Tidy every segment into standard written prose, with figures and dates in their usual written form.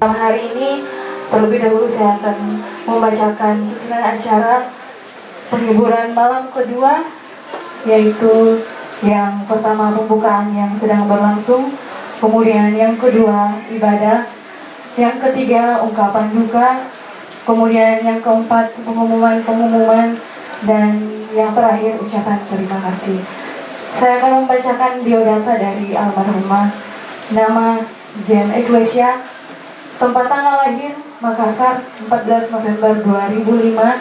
Hari ini terlebih dahulu saya akan membacakan susunan acara penghiburan malam kedua, yaitu yang pertama pembukaan yang sedang berlangsung, kemudian yang kedua ibadah, yang ketiga ungkapan duka, kemudian yang keempat pengumuman, dan yang terakhir ucapan terima kasih. Saya akan membacakan biodata dari almarhumah. Nama Jen Eklesia, tempat tanggal lahir Makassar 14 November 2005,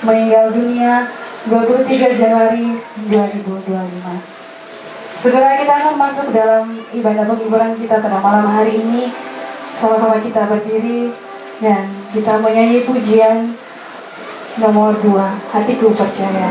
meninggal dunia 23 Januari 2025. Segera kita akan masuk dalam ibadah penghiburan kita pada malam hari ini. Sama-sama kita berdiri dan kita menyanyi pujian nomor 2, Hatiku Percaya.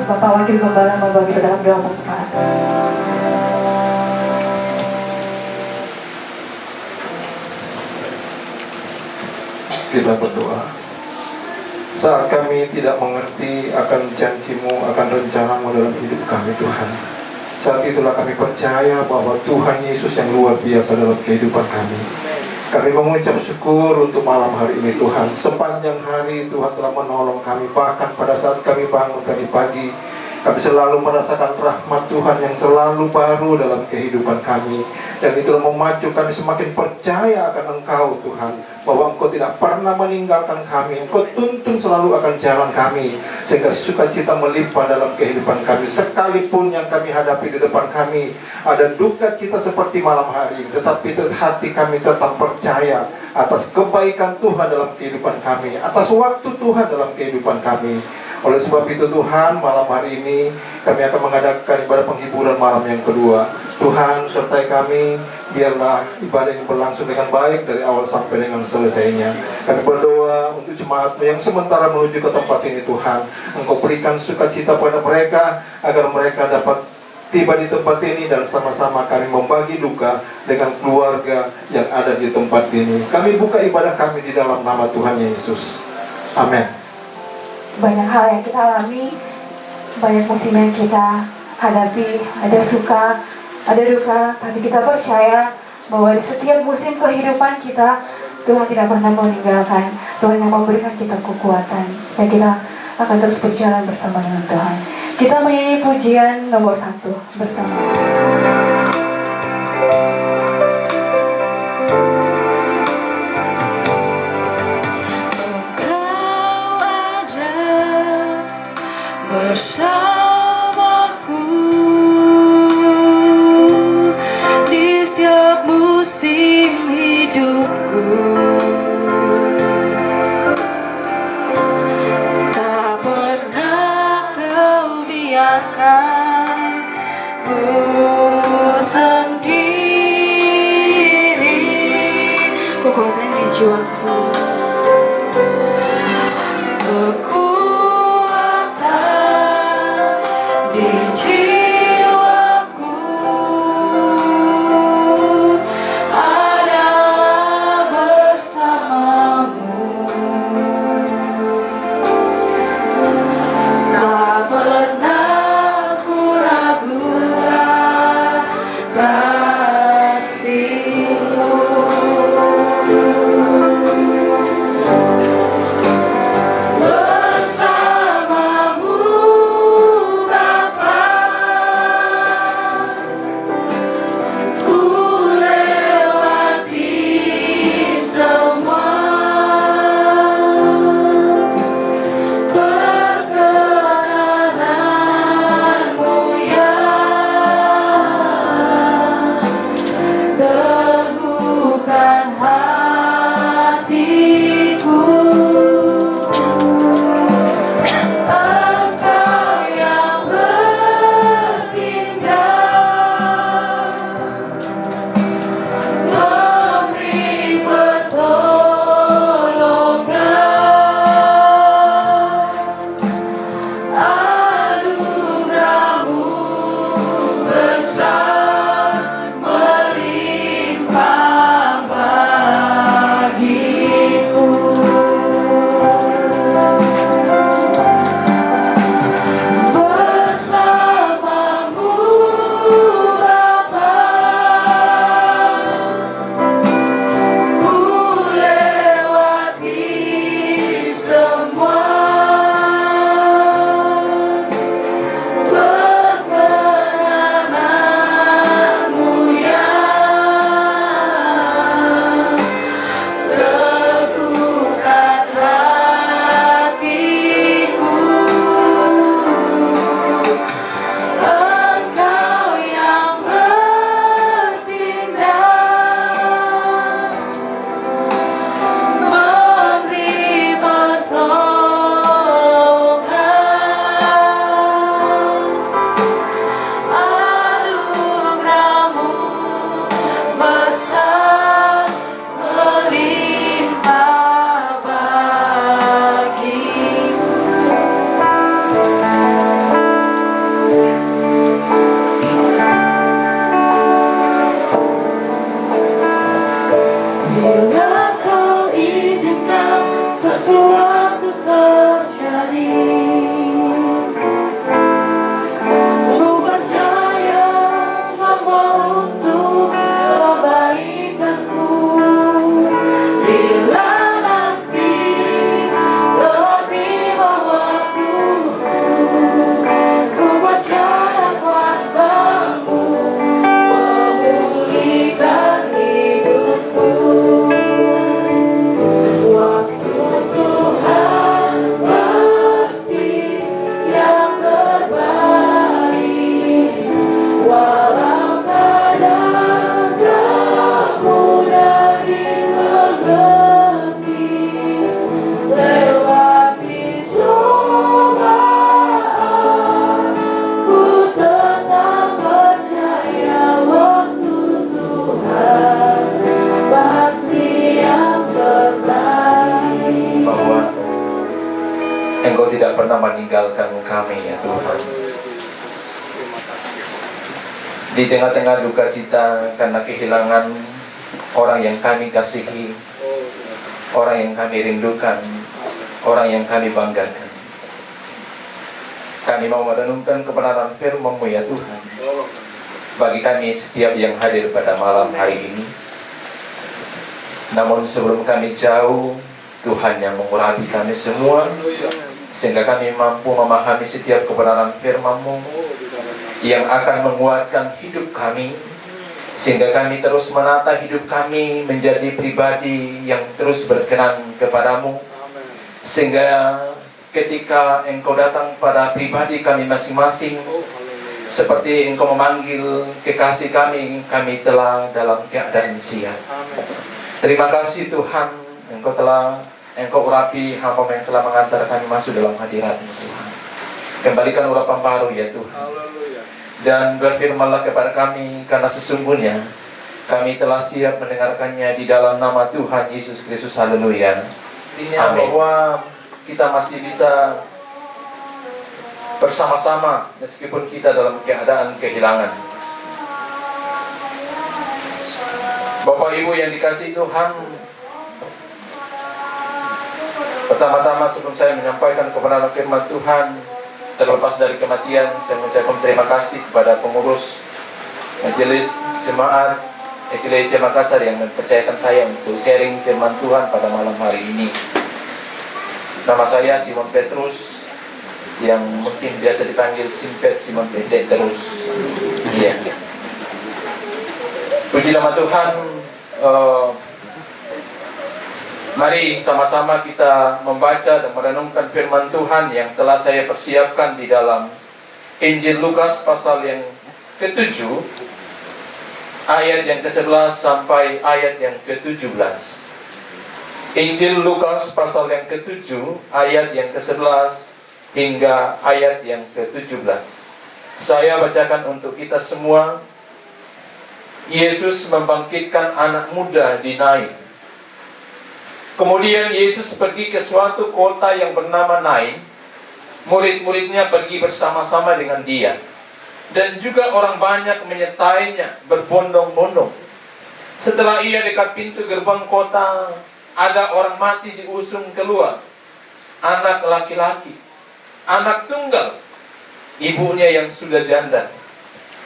Bapak Wakil Gembala membagi ke dalam doa pembukaan. Kita berdoa. Saat kami tidak mengerti akan janji-Mu, akan rencana-Mu dalam hidup kami, Tuhan, saat itulah kami percaya bahwa Tuhan Yesus yang luar biasa dalam kehidupan kami. Kami mengucap syukur untuk malam hari ini, Tuhan. Sepanjang hari Tuhan telah menolong kami. Bahkan pada saat kami bangun tadi pagi, kami selalu merasakan rahmat Tuhan yang selalu baru dalam kehidupan kami. Dan itulah memacu kami semakin percaya akan Engkau, Tuhan, bahwa Engkau tidak pernah meninggalkan kami. Engkau tuntun selalu akan jalan kami, sehingga sukacita melimpah dalam kehidupan kami. Sekalipun yang kami hadapi di depan kami ada duka cita seperti malam hari ini, tetapi hati kami tetap percaya atas kebaikan Tuhan dalam kehidupan kami, atas waktu Tuhan dalam kehidupan kami. Oleh sebab itu Tuhan, malam hari ini kami akan mengadakan ibadah penghiburan malam yang kedua. Tuhan, sertai kami, biarlah ibadah ini berlangsung dengan baik dari awal sampai dengan selesainya. Kami berdoa untuk jemaat-Mu yang sementara menuju ke tempat ini, Tuhan. Engkau berikan sukacita pada mereka, agar mereka dapat tiba di tempat ini dan sama-sama kami membagi duka dengan keluarga yang ada di tempat ini. Kami buka ibadah kami di dalam nama Tuhan Yesus. Amin. Banyak hal yang kita alami, banyak musim yang kita hadapi, ada suka, ada duka, tapi kita percaya bahwa di setiap musim kehidupan kita, Tuhan tidak pernah meninggalkan. Tuhan yang memberikan kita kekuatan, dan kita akan terus berjalan bersama dengan Tuhan. Kita menyanyi pujian nomor 1 bersama. Bersama sendiri, kekuatan di jiwaku, kekuatan di jiwaku adalah bersamamu. Tak pernah ku ragukan kasih-Mu. Bersamamu Bapa, ku lewati semua perkenanan-Mu yang teguhkan hatiku. Engkau yang bertindak, memberi pertolongan, anugerah-Mu besar melimpah bagiku. Bersamamu Bapa, ku lewati semua perkenanan-Mu yang teguhkan hatiku. Engkau yang bertindak, memberi pertolongan, anugerah-Mu besar melimpah bagiku. Bila Kau izinkan sesuatu terjadi, ku percaya semua untuk kebaikanku. Bila nanti telah tiba waktuku, ku percaya kuasa-Mu memulihkan hidupku. Waktu Tuhan pasti yang terbaik, walau kadang tak mudah dimengerti. Lewati cobaan, ku tetap percaya waktu Tuhan pasti yang terbaik. Bahwa Engkau tidak pernah meninggalkan kami ya Tuhan. Di tengah-tengah duka cita karena kehilangan orang yang kami kasihi, orang yang kami rindukan, orang yang kami banggakan, kami mau merenungkan kebenaran firman-Mu ya Tuhan bagi kami setiap yang hadir pada malam hari ini. Namun sebelum kami jauh, Tuhan yang mengurapi kami semua, sehingga kami mampu memahami setiap kebenaran firman-Mu yang akan menguatkan hidup kami, sehingga kami terus menata hidup kami menjadi pribadi yang terus berkenan kepadamu, sehingga ketika Engkau datang pada pribadi kami masing-masing, seperti Engkau memanggil kekasih kami, kami telah dalam keadaan siap. Terima kasih Tuhan, Engkau urapi hamba yang telah mengantar kami masuk dalam hadirat-Mu Tuhan. Kembalikan urapan baru ya Tuhan. Dan berfirmanlah kepada kami, karena sesungguhnya kami telah siap mendengarkannya di dalam nama Tuhan Yesus Kristus. Haleluya. Ini bahwa kita masih bisa bersama-sama meskipun kita dalam keadaan kehilangan. Bapak Ibu yang dikasihi Tuhan, pertama-tama sebelum saya menyampaikan kebenaran firman Tuhan, terlepas dari kematian, saya mengucapkan terima kasih kepada pengurus Majelis Jemaat Eklesia Makassar yang mempercayakan saya untuk sharing firman Tuhan pada malam hari ini. Nama saya Simon Petrus, yang mungkin biasa dipanggil Simpet, Simon Pendek terus. Iya. Puji nama Tuhan. Mari sama-sama kita membaca dan merenungkan firman Tuhan yang telah saya persiapkan di dalam Injil Lukas pasal yang ke-7, ayat yang ke-11 sampai ayat yang ke-17. Injil Lukas pasal yang ke-7, ayat yang ke-11 hingga ayat yang ke-17. Saya bacakan untuk kita semua. Yesus membangkitkan anak muda di Nain. Kemudian Yesus pergi ke suatu kota yang bernama Nain. Murid-muridnya pergi bersama-sama dengan dia. Dan juga orang banyak menyertainya berbondong-bondong. Setelah ia dekat pintu gerbang kota, ada orang mati diusung keluar. Anak laki-laki, anak tunggal, ibunya yang sudah janda.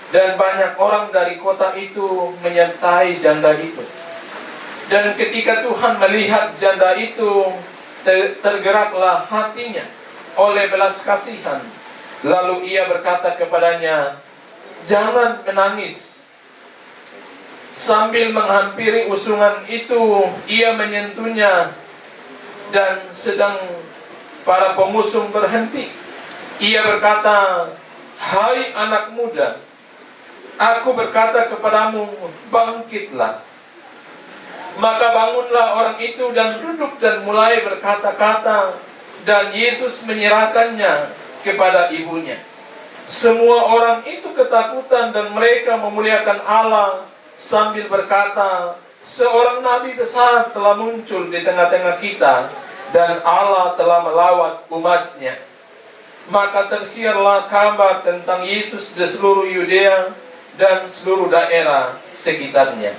Dan banyak orang dari kota itu menyertai janda itu. Dan ketika Tuhan melihat janda itu, tergeraklah hatinya oleh belas kasihan. Lalu ia berkata kepadanya, "Jangan menangis." Sambil menghampiri usungan itu, ia menyentuhnya. Dan sedang para pengusung berhenti, ia berkata, "Hai anak muda, aku berkata kepadamu, bangkitlah." Maka bangunlah orang itu dan duduk dan mulai berkata-kata, dan Yesus menyerahkannya kepada ibunya. Semua orang itu ketakutan dan mereka memuliakan Allah sambil berkata, "Seorang nabi besar telah muncul di tengah-tengah kita, dan Allah telah melawat umatnya." Maka tersiarlah kabar tentang Yesus di seluruh Yudea dan seluruh daerah sekitarnya.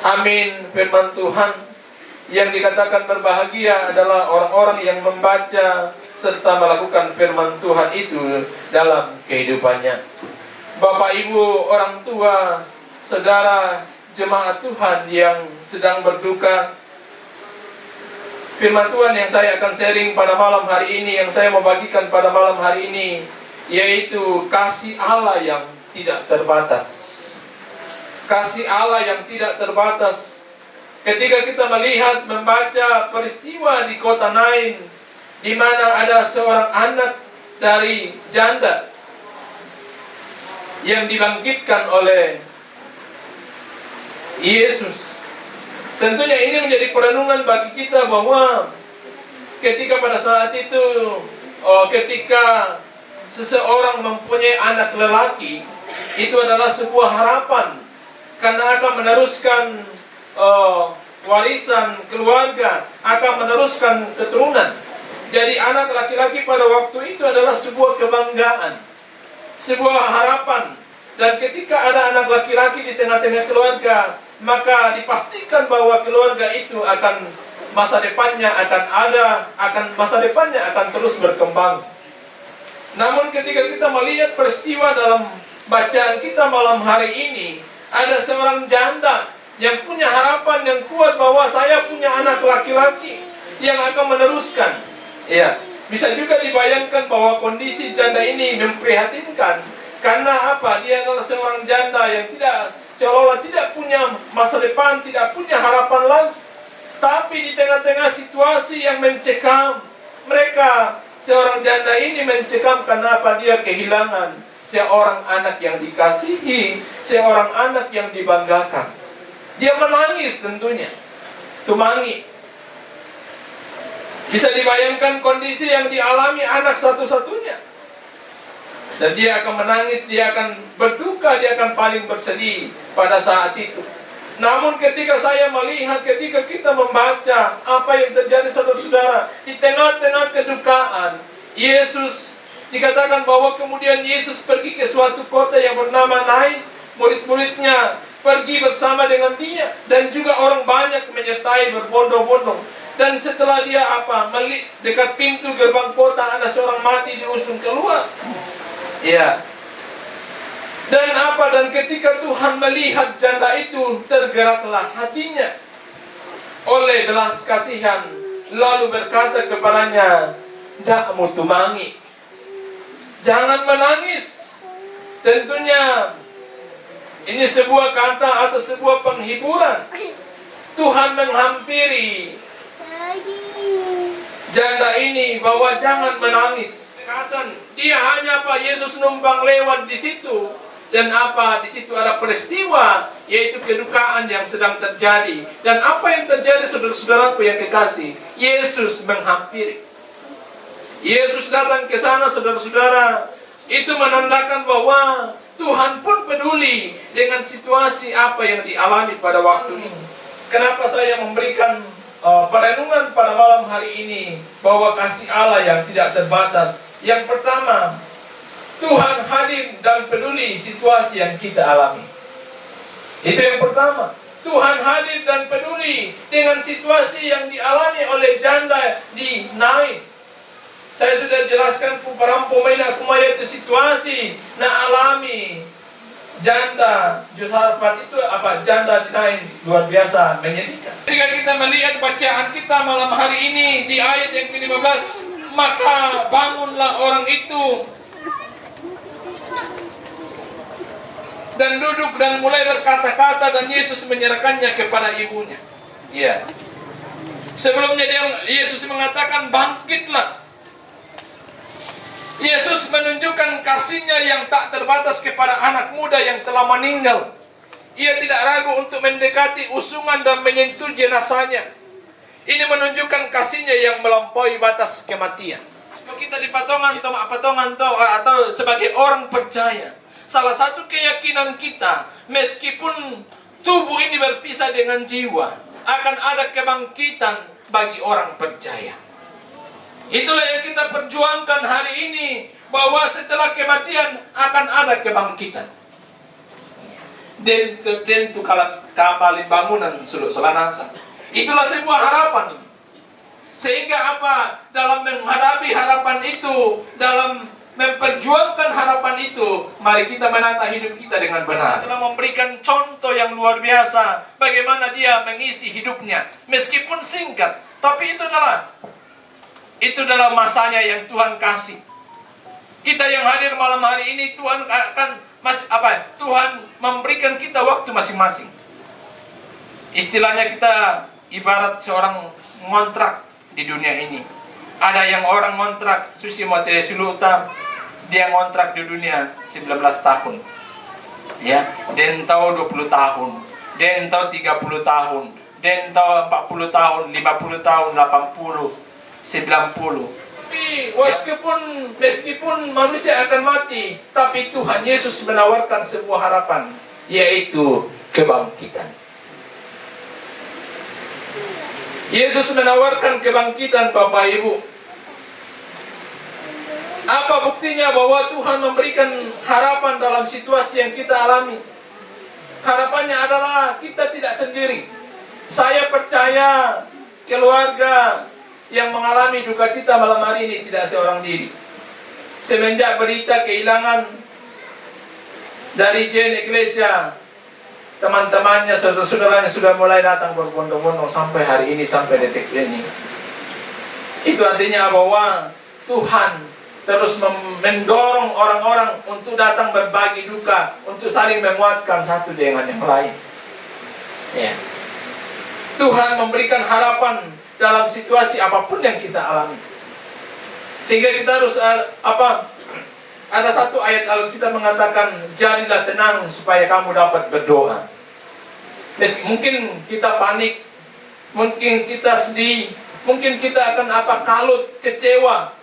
Amin. Firman Tuhan. Yang dikatakan berbahagia adalah orang-orang yang membaca serta melakukan firman Tuhan itu dalam kehidupannya. Bapak, Ibu, orang tua, saudara, jemaat Tuhan yang sedang berduka, firman Tuhan yang saya akan sharing pada malam hari ini, yang saya mau bagikan pada malam hari ini, yaitu kasih Allah yang tidak terbatas. Kasih Allah yang tidak terbatas. Ketika kita melihat, membaca peristiwa di kota Nain, di mana ada seorang anak dari janda yang dibangkitkan oleh Yesus. Tentunya ini menjadi perenungan bagi kita bahwa ketika pada saat itu, ketika seseorang mempunyai anak lelaki, itu adalah sebuah harapan, karena akan meneruskan warisan keluarga, akan meneruskan keturunan. Jadi anak laki-laki pada waktu itu adalah sebuah kebanggaan, sebuah harapan. Dan ketika ada anak laki-laki di tengah-tengah keluarga, maka dipastikan bahwa keluarga itu akan masa depannya masa depannya akan terus berkembang. Namun ketika kita melihat peristiwa dalam bacaan kita malam hari ini, ada seorang janda yang punya harapan yang kuat bahwa saya punya anak laki-laki yang akan meneruskan. Ya, bisa juga dibayangkan bahwa kondisi janda ini memprihatinkan. Karena apa? Dia adalah seorang janda yang seolah-olah tidak punya masa depan, tidak punya harapan lagi. Tapi di tengah-tengah situasi yang mencekam, seorang janda ini mencekam karena apa? Dia kehilangan seorang anak yang dikasihi, seorang anak yang dibanggakan. Dia menangis tentunya, tumangi. Bisa dibayangkan kondisi yang dialami anak satu-satunya. Dan dia akan menangis, dia akan berduka, dia akan paling bersedih pada saat itu. Namun ketika saya melihat, ketika kita membaca apa yang terjadi saudara-saudara, di tengah-tengah kedukaan, Yesus dikatakan bahwa kemudian Yesus pergi ke suatu kota yang bernama Nain. Murid-muridnya pergi bersama dengan dia, dan juga orang banyak menyertai berbondong-bondong. Dan setelah dia dekat pintu gerbang kota, ada seorang mati diusung keluar. Ya. Dan ketika Tuhan melihat janda itu, tergeraklah hatinya oleh belas kasihan, lalu berkata kepadanya, "Ndak mutumangi, jangan menangis." Tentunya ini sebuah kata atau sebuah penghiburan. Tuhan menghampiri janda ini bahwa jangan menangis. Kata dia hanya Yesus numpang lewat di situ, dan di situ ada peristiwa, yaitu kedukaan yang sedang terjadi. Dan apa yang terjadi, saudara-saudaraku yang kekasih? Yesus menghampiri. Yesus datang ke sana, saudara-saudara. Itu menandakan bahwa Tuhan pun peduli dengan situasi apa yang dialami pada waktu ini. Kenapa saya memberikan perenungan pada malam hari ini bahwa kasih Allah yang tidak terbatas? Yang pertama, Tuhan hadir dan peduli situasi yang kita alami. Itu yang pertama. Tuhan hadir dan peduli dengan situasi yang dialami oleh janda di Nain. Saya sudah jelaskan kumaya itu situasi na alami janda Yosafat itu janda di Nain, luar biasa menyedihkan. Ketika kita melihat bacaan kita malam hari ini di ayat yang ke-15, maka bangunlah orang itu dan duduk dan mulai berkata-kata, dan Yesus menyerahkannya kepada ibunya. Ya. Sebelumnya Yesus mengatakan, "Bangkitlah." Yesus menunjukkan kasih-Nya yang tak terbatas kepada anak muda yang telah meninggal. Ia tidak ragu untuk mendekati usungan dan menyentuh jenazahnya. Ini menunjukkan kasih-Nya yang melampaui batas kematian. Kita di patongan atau sebagai orang percaya, salah satu keyakinan kita, meskipun tubuh ini berpisah dengan jiwa, akan ada kebangkitan bagi orang percaya. Itulah yang kita perjuangkan hari ini, bahwa setelah kematian akan ada kebangkitan. Dan itu kembali bangunan suluk solanasa. Itulah sebuah harapan. Sehingga dalam menghadapi harapan itu, dalam memperjuangkan harapan itu, mari kita menata hidup kita dengan benar. Telah memberikan contoh yang luar biasa bagaimana dia mengisi hidupnya, meskipun singkat, tapi itu adalah masanya yang Tuhan kasih. Kita yang hadir malam hari ini, Tuhan akan Tuhan memberikan kita waktu masing-masing. Istilahnya kita ibarat seorang ngontrak di dunia ini. Ada yang orang ngontrak, Susi Mote Suluta, dia ngontrak di dunia 19 tahun. Ya, dentau 20 tahun, dentau 30 tahun, dentau 40 tahun, 50 tahun, 80, 90. Tapi meskipun manusia akan mati, tapi Tuhan Yesus menawarkan sebuah harapan, yaitu kebangkitan. Yesus menawarkan kebangkitan, Bapak Ibu. Apa buktinya bahwa Tuhan memberikan harapan dalam situasi yang kita alami? Harapannya adalah kita tidak sendiri. Saya percaya keluarga yang mengalami duka cita malam hari ini tidak seorang diri. Semenjak berita kehilangan dari Jen Iglesia, teman-temannya, saudara-saudaranya sudah mulai datang berbondong-bondong sampai hari ini, sampai detik ini. Itu artinya bahwa Tuhan terus mendorong orang-orang untuk datang berbagi duka, untuk saling menguatkan satu dengan yang lain. Ya. Tuhan memberikan harapan dalam situasi apapun yang kita alami. Sehingga kita harus ada satu ayat Alkitab mengatakan, "Jadilah tenang supaya kamu dapat berdoa." Mungkin kita panik, mungkin kita sedih, mungkin kita akan kalut, kecewa.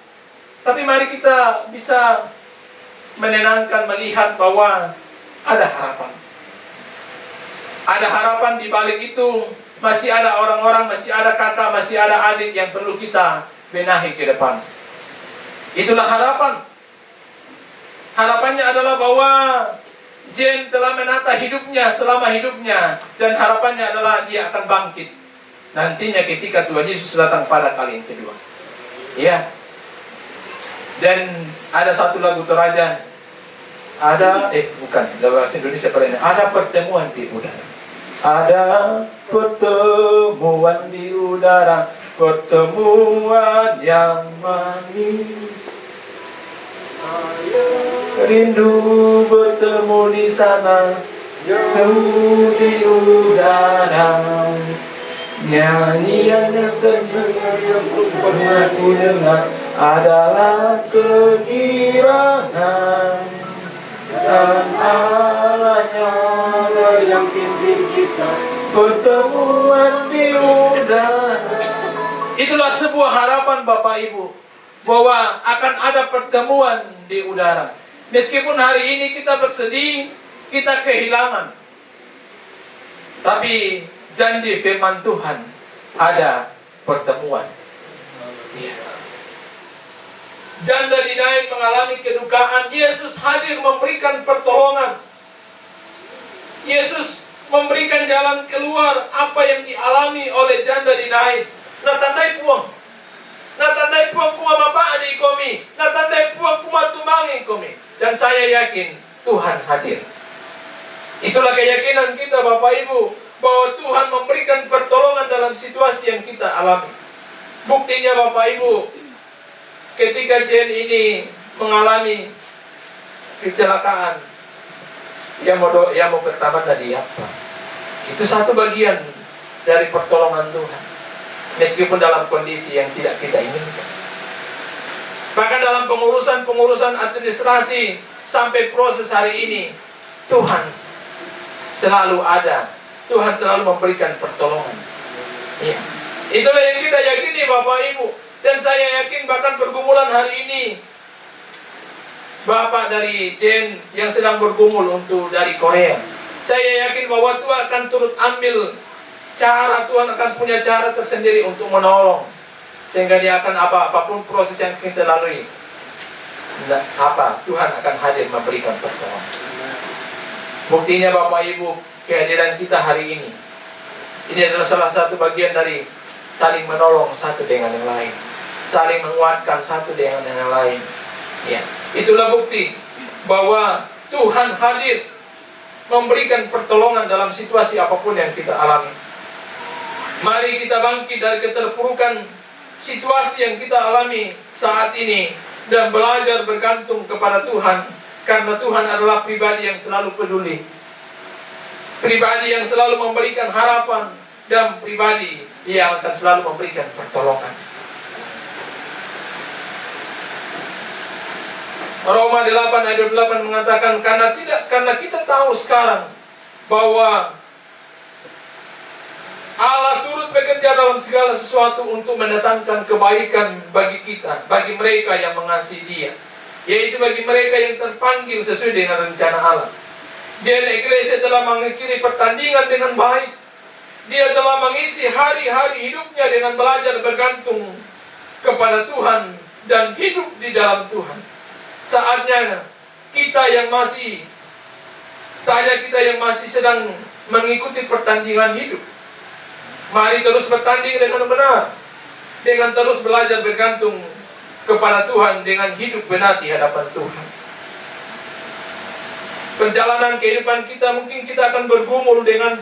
Tapi mari kita bisa menenangkan melihat bahwa ada harapan. Ada harapan di balik itu. Masih ada orang-orang, masih ada kakak, masih ada adik yang perlu kita benahi ke depan. Itulah harapan. Harapannya adalah bahwa Jen telah menata hidupnya selama hidupnya, dan harapannya adalah dia akan bangkit nantinya ketika Tuhan Yesus datang pada kali yang kedua. Ya. Dan ada satu lagu Toraja. Dalam bahasa Indonesia pada ini. Ada pertemuan di udara. Ada pertemuan di udara, pertemuan yang manis. Rindu bertemu di sana, jauh di udara. Nyanyian yang terdengar yang pernah ku dengar adalah kegirangan, dan Allahnya yang pimpin kita pertemuan di udara. Itulah sebuah harapan Bapak Ibu, bahwa akan ada pertemuan di udara. Meskipun hari ini kita bersedih, kita kehilangan, tapi janji firman Tuhan ada pertemuan. Ya. Janda di Nain mengalami kedukaan. Yesus hadir memberikan pertolongan. Yesus memberikan jalan keluar apa yang dialami oleh janda di Nain. Natandai puang. Natandai puang kuma mapa di komi. Natandai puang kuma tumangi komi. Dan saya yakin Tuhan hadir. Itulah keyakinan kita Bapak Ibu, bahwa Tuhan memberikan pertolongan dalam situasi yang kita alami. Buktinya Bapak Ibu, ketika Jen ini mengalami kecelakaan, yang mau bertamat tadi apa? Itu satu bagian dari pertolongan Tuhan. Meskipun dalam kondisi yang tidak kita inginkan. Bahkan dalam pengurusan administrasi sampai proses hari ini, Tuhan selalu ada. Tuhan selalu memberikan pertolongan. Ya. Itulah yang kita yakini Bapak Ibu. Dan saya yakin bahkan pergumulan hari ini, Bapak dari Jen yang sedang bergumul dari Korea, saya yakin bahwa Tuhan akan turut ambil cara, Tuhan akan punya cara tersendiri untuk menolong, sehingga dia akan apapun proses yang kita lalui, Tuhan akan hadir memberikan pertolongan. Buktinya Bapak Ibu, kehadiran kita hari ini adalah salah satu bagian dari saling menolong satu dengan yang lain, saling menguatkan satu dengan yang lain. Ya, itulah bukti bahwa Tuhan hadir memberikan pertolongan dalam situasi apapun yang kita alami. Mari kita bangkit dari keterpurukan situasi yang kita alami saat ini dan belajar bergantung kepada Tuhan, karena Tuhan adalah pribadi yang selalu peduli, pribadi yang selalu memberikan harapan, dan pribadi yang akan selalu memberikan pertolongan. Roma 8 ayat 28 mengatakan, karena kita tahu sekarang bahwa Allah turut bekerja dalam segala sesuatu untuk mendatangkan kebaikan bagi kita, bagi mereka yang mengasihi Dia, yaitu bagi mereka yang terpanggil sesuai dengan rencana Allah. Jadi gereja telah mengakhiri pertandingan dengan baik. Dia telah mengisi hari-hari hidupnya dengan belajar bergantung kepada Tuhan dan hidup di dalam Tuhan. Saatnya kita yang masih sedang mengikuti pertandingan hidup, mari terus bertanding dengan benar, dengan terus belajar bergantung kepada Tuhan, dengan hidup benar di hadapan Tuhan. Perjalanan kehidupan kita, mungkin kita akan bergumul dengan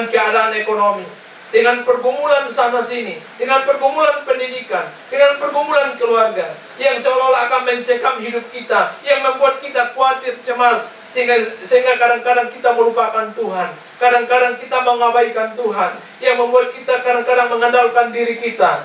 keadaan ekonomi, dengan pergumulan sana sini, dengan pergumulan pendidikan, dengan pergumulan keluarga yang seolah-olah akan mencekam hidup kita, yang membuat kita khawatir, cemas, sehingga kadang-kadang kita melupakan Tuhan, kadang-kadang kita mengabaikan Tuhan, yang membuat kita kadang-kadang mengandalkan diri kita.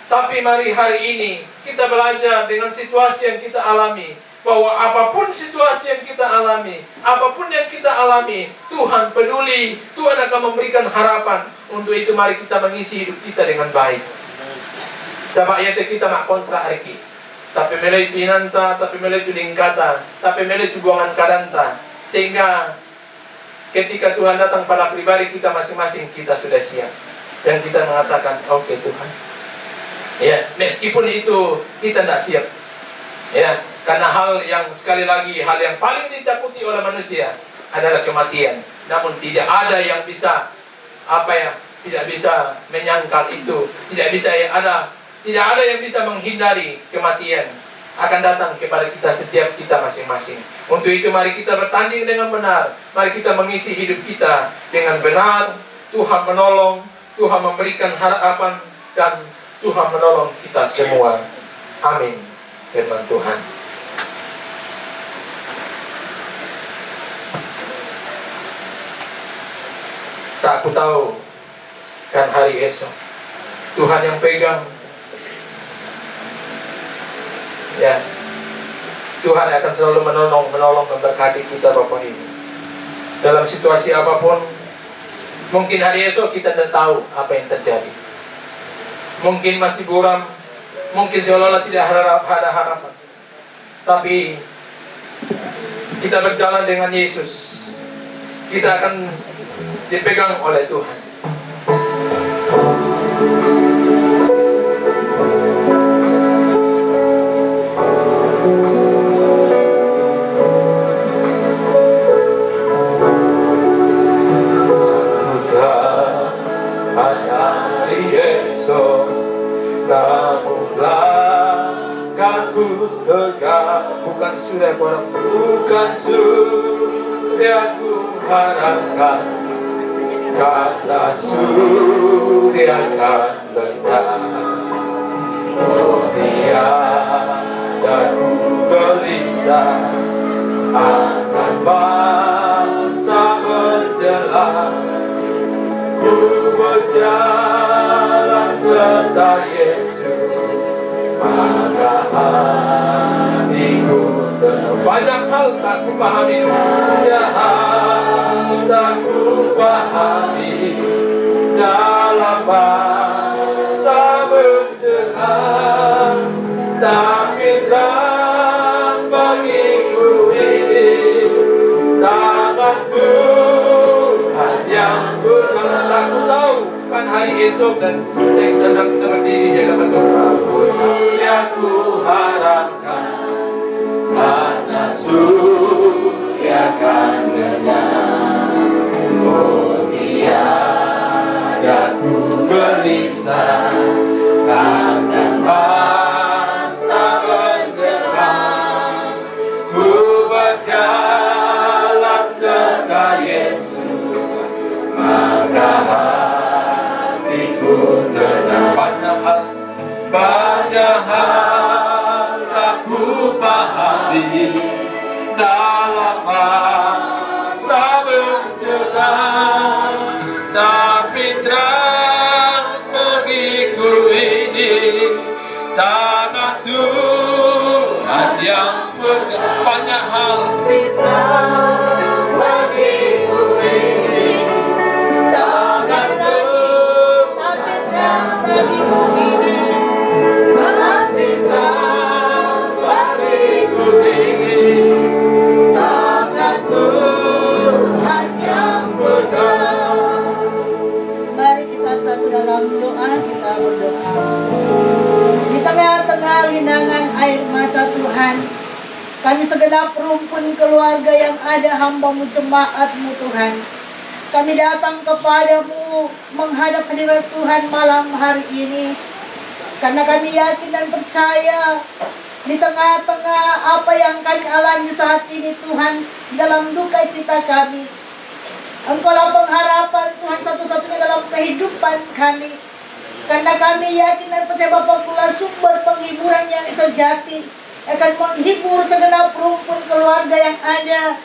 Tapi mari hari ini kita belajar dengan situasi yang kita alami, bahwa apapun situasi yang kita alami, apapun yang kita alami, Tuhan peduli, Tuhan akan memberikan harapan. Untuk itu mari kita mengisi hidup kita dengan baik. Sama ayat kita mak kontra arki. tapi melihat inanta, tapi melihat lingkata, tapi melihat buangan kadanta, sehingga ketika Tuhan datang pada pribadi kita masing-masing, kita sudah siap dan kita mengatakan, oke Tuhan, ya meskipun itu kita tidak siap, ya karena hal yang sekali lagi, hal yang paling ditakuti oleh manusia adalah kematian. Namun tidak ada yang bisa tidak bisa menyangkal itu, tidak ada yang bisa menghindari kematian akan datang kepada kita setiap kita masing-masing. Untuk itu mari kita bertanding dengan benar, mari kita mengisi hidup kita dengan benar. Tuhan menolong, Tuhan memberikan harapan, dan Tuhan menolong kita semua. Amin. Firman Tuhan. Tak ku tahu kan hari esok Tuhan yang pegang, ya Tuhan akan selalu menolong memberkati kita Bapak Ibu dalam situasi apapun. Mungkin hari esok kita tidak tahu apa yang terjadi, mungkin masih buram, mungkin seolah-olah tidak ada harapan, tapi kita berjalan dengan Yesus, kita akan dipegang oleh Tuhan. Bukan sudah ku harapkan, kata sudah akan lenyap. Oh tiada ku gelisah akan masa menjelang. Ku berjalan serta Yesus, maka hatiku tenang. Banyak hal tak ku pahami, banyak hal tak ku pahami dalam masa menjelang, tapi terang bagiku ini tangan Tuhan yang berkata. Tak ku tahu kan hari esok, dan saya tenang kita berdiri jaga betul. Yang ku harapkan karena surya akan lenyap. Oh tiada ku gelisah akan masa menjelang. Ku berjalan serta Yesus, maka hatiku tenang. Banyak hal tak ku pahami dalam masa menjelang, tapi terang bagiku ini tangan Tuhan yang pegang. Banyak hal bagiku ini tangan Tuhan, tapi terang bagiku ini. Dalam doa kita berdoa. Di tengah-tengah linangan air mata Tuhan, kami segenap rumpun keluarga yang ada hamba-Mu, jemaat-Mu Tuhan, kami datang kepadamu menghadap hadirat Tuhan malam hari ini, karena kami yakin dan percaya di tengah-tengah apa yang kami alami saat ini Tuhan, dalam duka cita kami, Engkaulah pengharapan Tuhan satu-satunya dalam kehidupan kami. Karena kami yakin dan percaya Bapa-Kulah sumber penghiburan yang sejati, akan menghibur segenap rumpun keluarga yang ada.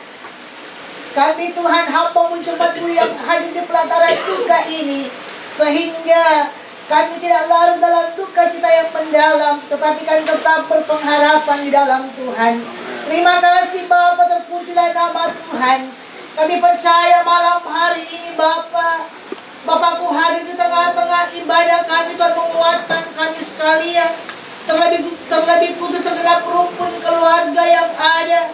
Kami Tuhan hamba-Mu, jemaat-Mu yang hadir di pelataran duka ini, sehingga kami tidak larut dalam duka cita yang mendalam, tetapi kami tetap berpengharapan di dalam Tuhan. Terima kasih Bapa, terpujilah nama Tuhan. Kami percaya malam hari ini Bapa-Ku hadir di tengah-tengah ibadah kami, Tuhan menguatkan kami sekalian. terlebih khusus segenap rumpun keluarga yang ada,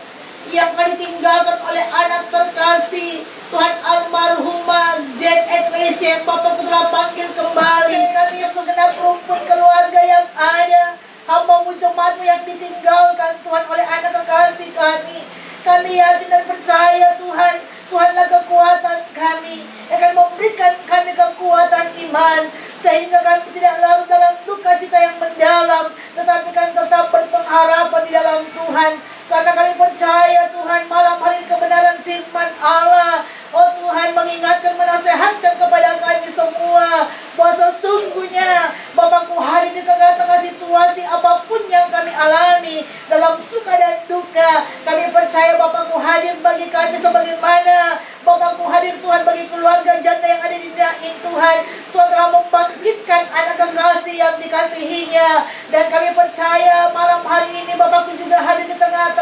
yang akan ditinggalkan oleh anak terkasih Tuhan almarhumah Jen Eklesia yang Bapak telah panggil kembali. Kami segenap rumpun keluarga yang ada, hamba-Mu jemaat-Mu yang ditinggalkan Tuhan oleh anak terkasih kami yakin dan percaya Tuhan, Tuhanlah kekuatan kami, akan memberikan kami kekuatan iman, sehingga kami tidak larut dalam duka cita yang mendalam, tetapi kami tetap berpengharapan di dalam Tuhan. Karena kami percaya Tuhan, malam hari ini kebenaran firman Allah, oh Tuhan, mengingatkan, menasehatkan kepada kami semua bahwa sesungguhnya Bapakku hadir di tengah-tengah situasi apapun yang kami alami, dalam suka dan duka. Kami percaya Bapakku hadir bagi kami sebagaimana Bapakku hadir Tuhan bagi keluarga janda yang ada di Nain Tuhan. Tuhan telah membangkitkan anak kekasih yang dikasihinya, dan kami percaya malam hari ini Bapakku juga hadir di tengah-tengah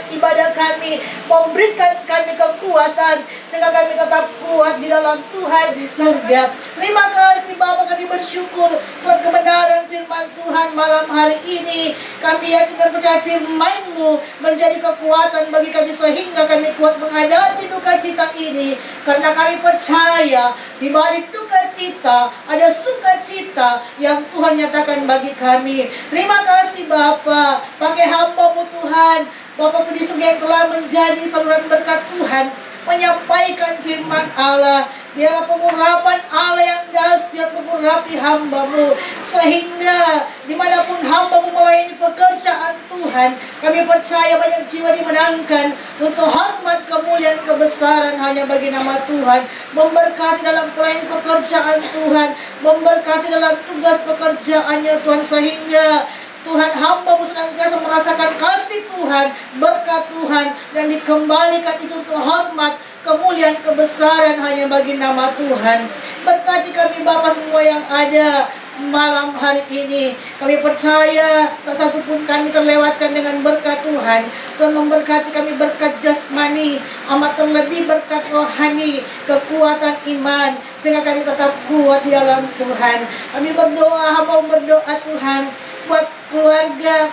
ibadah kami, memberikan kami kekuatan sehingga kami tetap kuat di dalam Tuhan di surga. Terima kasih Bapak, kami bersyukur buat kebenaran firman Tuhan malam hari ini. Kami yakin dan percaya firman-Mu menjadi kekuatan bagi kami sehingga kami kuat menghadapi duka cita ini, karena kami percaya di balik duka cita ada sukacita yang Tuhan nyatakan bagi kami. Terima kasih Bapa, pakai hamba-Mu Tuhan, Bapa di surga yang telah menjadi saluran berkat Tuhan, menyampaikan firman Allah. Biarlah pengurapan Allah yang dahsyat mengurapi hamba-Mu, sehingga dimanapun hamba-Mu melayani pekerjaan Tuhan, kami percaya banyak jiwa dimenangkan untuk hormat, kemuliaan, kebesaran hanya bagi nama Tuhan. Memberkati dalam pelayanan pekerjaan Tuhan, memberkati dalam tugas pekerjaannya Tuhan, sehingga Tuhan hamba-Mu senantiasa merasakan kasih Tuhan, berkat Tuhan, dan dikembalikan itu untuk hormat, kemuliaan, kebesaran hanya bagi nama Tuhan. Berkati kami Bapa semua yang ada malam hari ini. Kami percaya tak satu pun kami terlewatkan dengan berkat Tuhan. Tuhan memberkati kami berkat jasmani, amat terlebih berkat rohani, kekuatan iman, sehingga kami tetap kuat di dalam Tuhan. Kami berdoa, hamba berdoa Tuhan, buat keluarga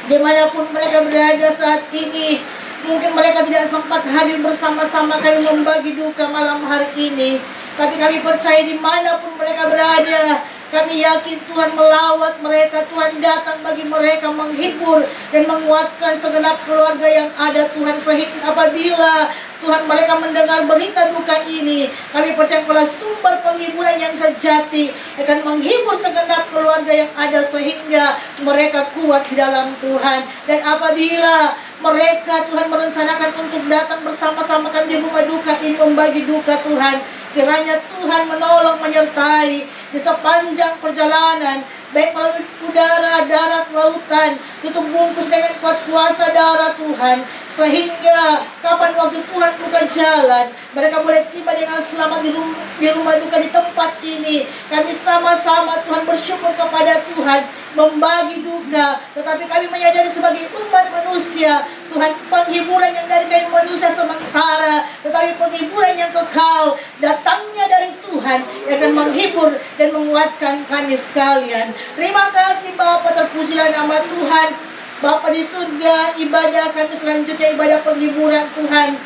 dimanapun mereka berada saat ini. Mungkin mereka tidak sempat hadir bersama-sama kami membagi duka malam hari ini, tapi kami percaya dimanapun mereka berada, kami yakin Tuhan melawat mereka, Tuhan datang bagi mereka, menghibur dan menguatkan segenap keluarga yang ada Tuhan, sehingga apabila Tuhan mereka mendengar berita duka ini, kami percaya kalau sumber penghiburan yang sejati akan menghibur segenap keluarga yang ada, sehingga mereka kuat di dalam Tuhan. Dan apabila mereka Tuhan merencanakan untuk datang bersama-sama kami di rumah duka ini membagi duka Tuhan, kiranya Tuhan menolong, menyertai di sepanjang perjalanan, baik melalui udara, darat, lautan, tutup bungkus dengan kuat kuasa darah Tuhan, sehingga kapan waktu Tuhan buka jalan, mereka boleh tiba dengan selamat di rumah duka di tempat ini. Kami sama-sama Tuhan bersyukur kepada Tuhan, membagi duka, tetapi kami menyadari sebagai umat manusia, Tuhan, penghiburan yang dari kami manusia sementara, tetapi penghiburan yang kekal datangnya dari Tuhan yang akan menghibur dan menguatkan kami sekalian. Terima kasih Bapa, terpujilah nama Tuhan. Bapa di surga, ibadah kami selanjutnya ibadah penghiburan Tuhan.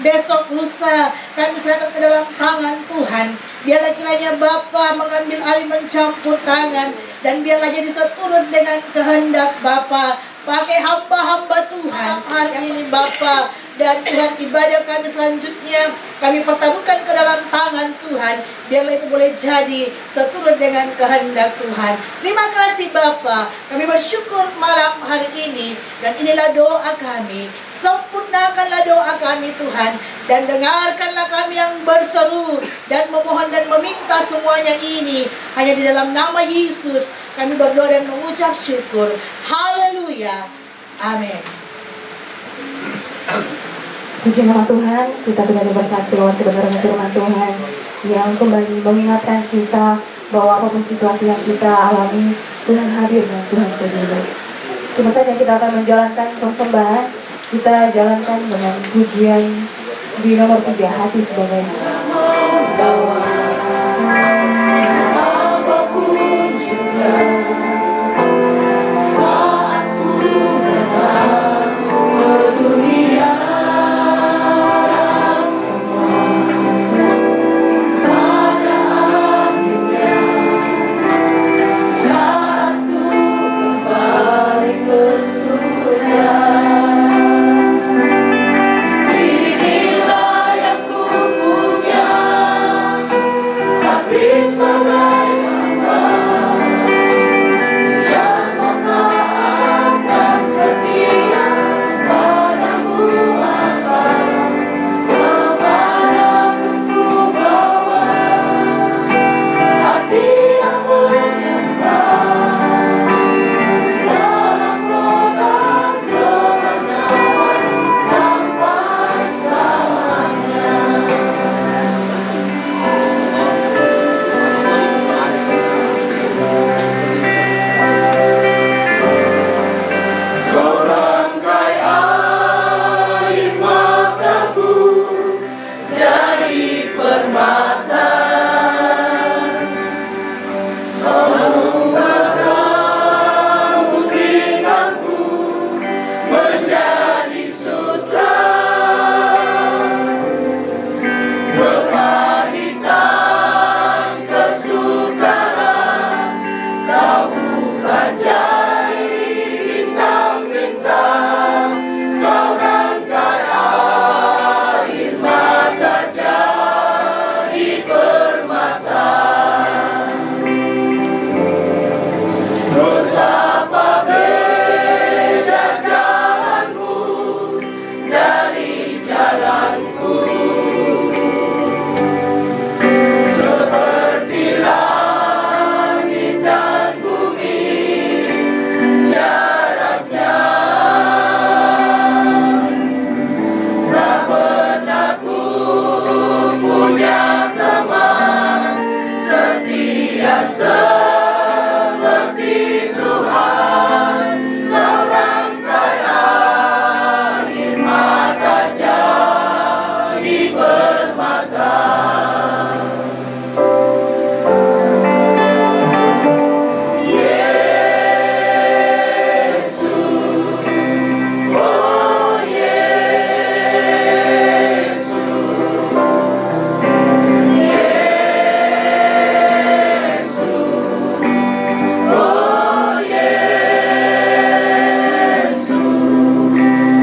Besok lusa kami serahkan ke dalam tangan Tuhan. Biarlah kiranya Bapa mengambil alih, mencampur tangan, dan biarlah jadi seturut dengan kehendak Bapa. Pakai hamba-hamba Tuhan hari ini Bapa, dan Tuhan ibadah kami selanjutnya kami pertaruhkan ke dalam tangan Tuhan. Biarlah itu boleh jadi seturut dengan kehendak Tuhan. Terima kasih Bapa, kami bersyukur malam hari ini, dan inilah doa kami. Sempurnakanlah doa kami Tuhan, dan dengarkanlah kami yang berseru dan memohon dan meminta semuanya ini hanya di dalam nama Yesus kami berdoa dan mengucap syukur. Haleluya, amin. Puji nama Tuhan, kita sudah diberkati lewat kebenaran firman Tuhan yang kembali mengingatkan kita bahwa apapun situasi yang kita alami, Tuhan hadir dan Tuhan peduli. Cuma saja kita akan menjalankan persembahan. Kita jalankan dengan pujian di nomor 3, hati sebagai apapun juga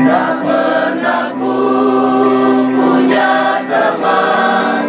Tak pernah ku punya teman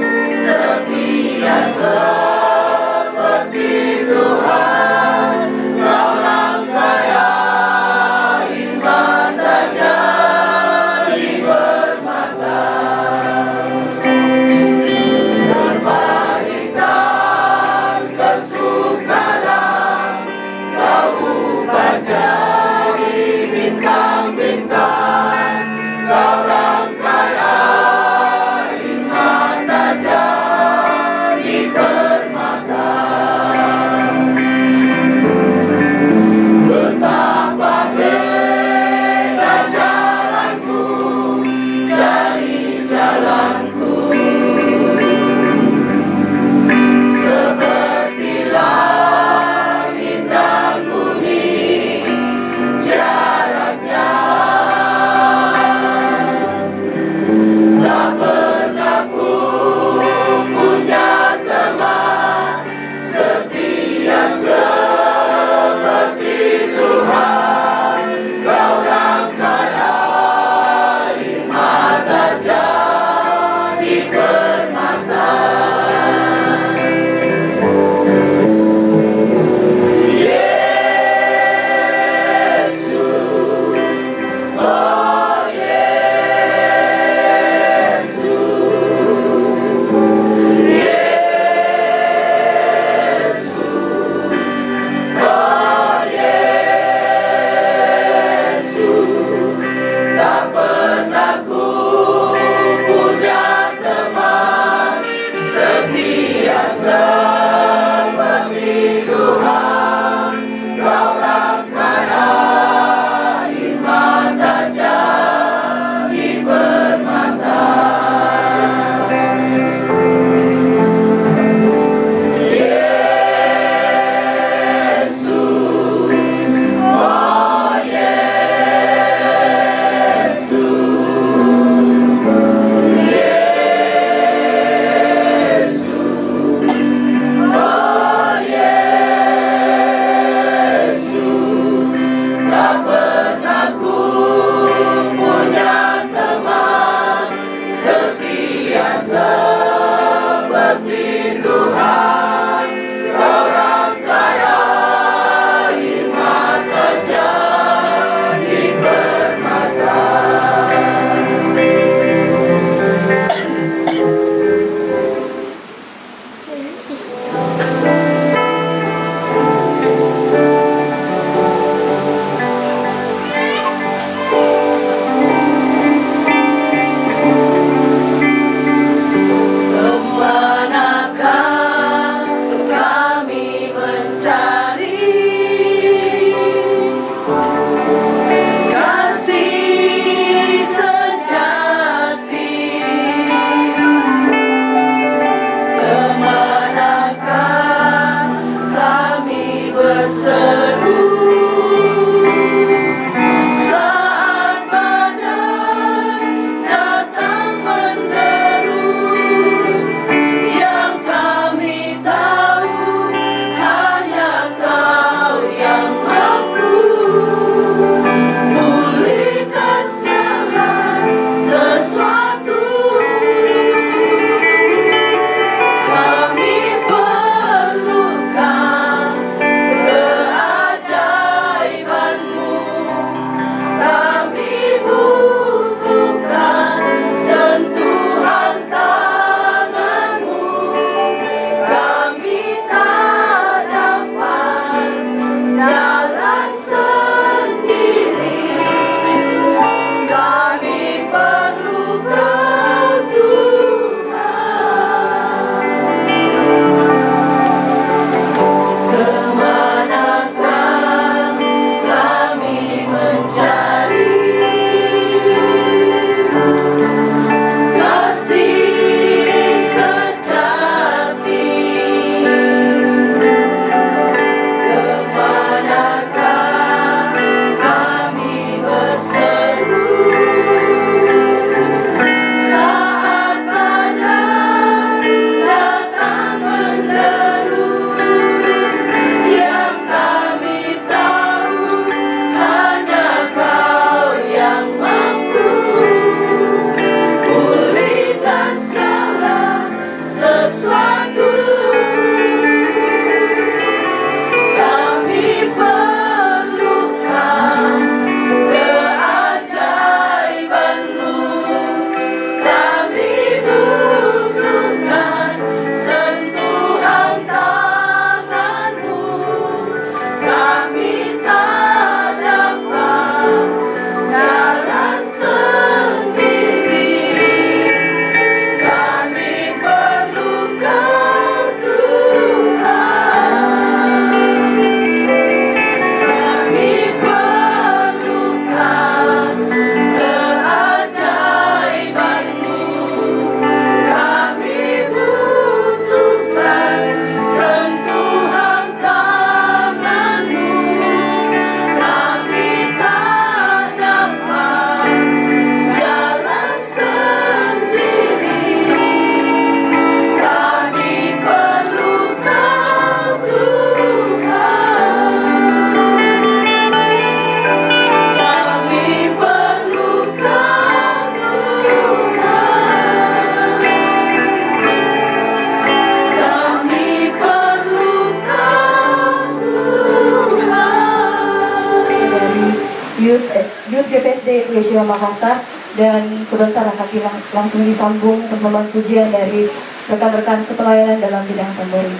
SD Yeshua Makassar. Dan sebentar akan langsung disambung persembahan pujian dari rekan-rekan sepelayanan dalam bidang tamburi.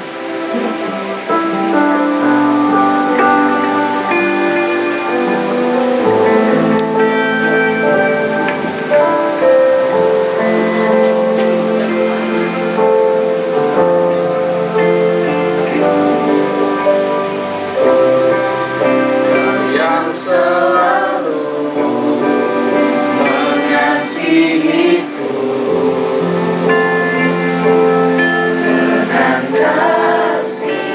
Yang selalu mengasihiku dengan kasih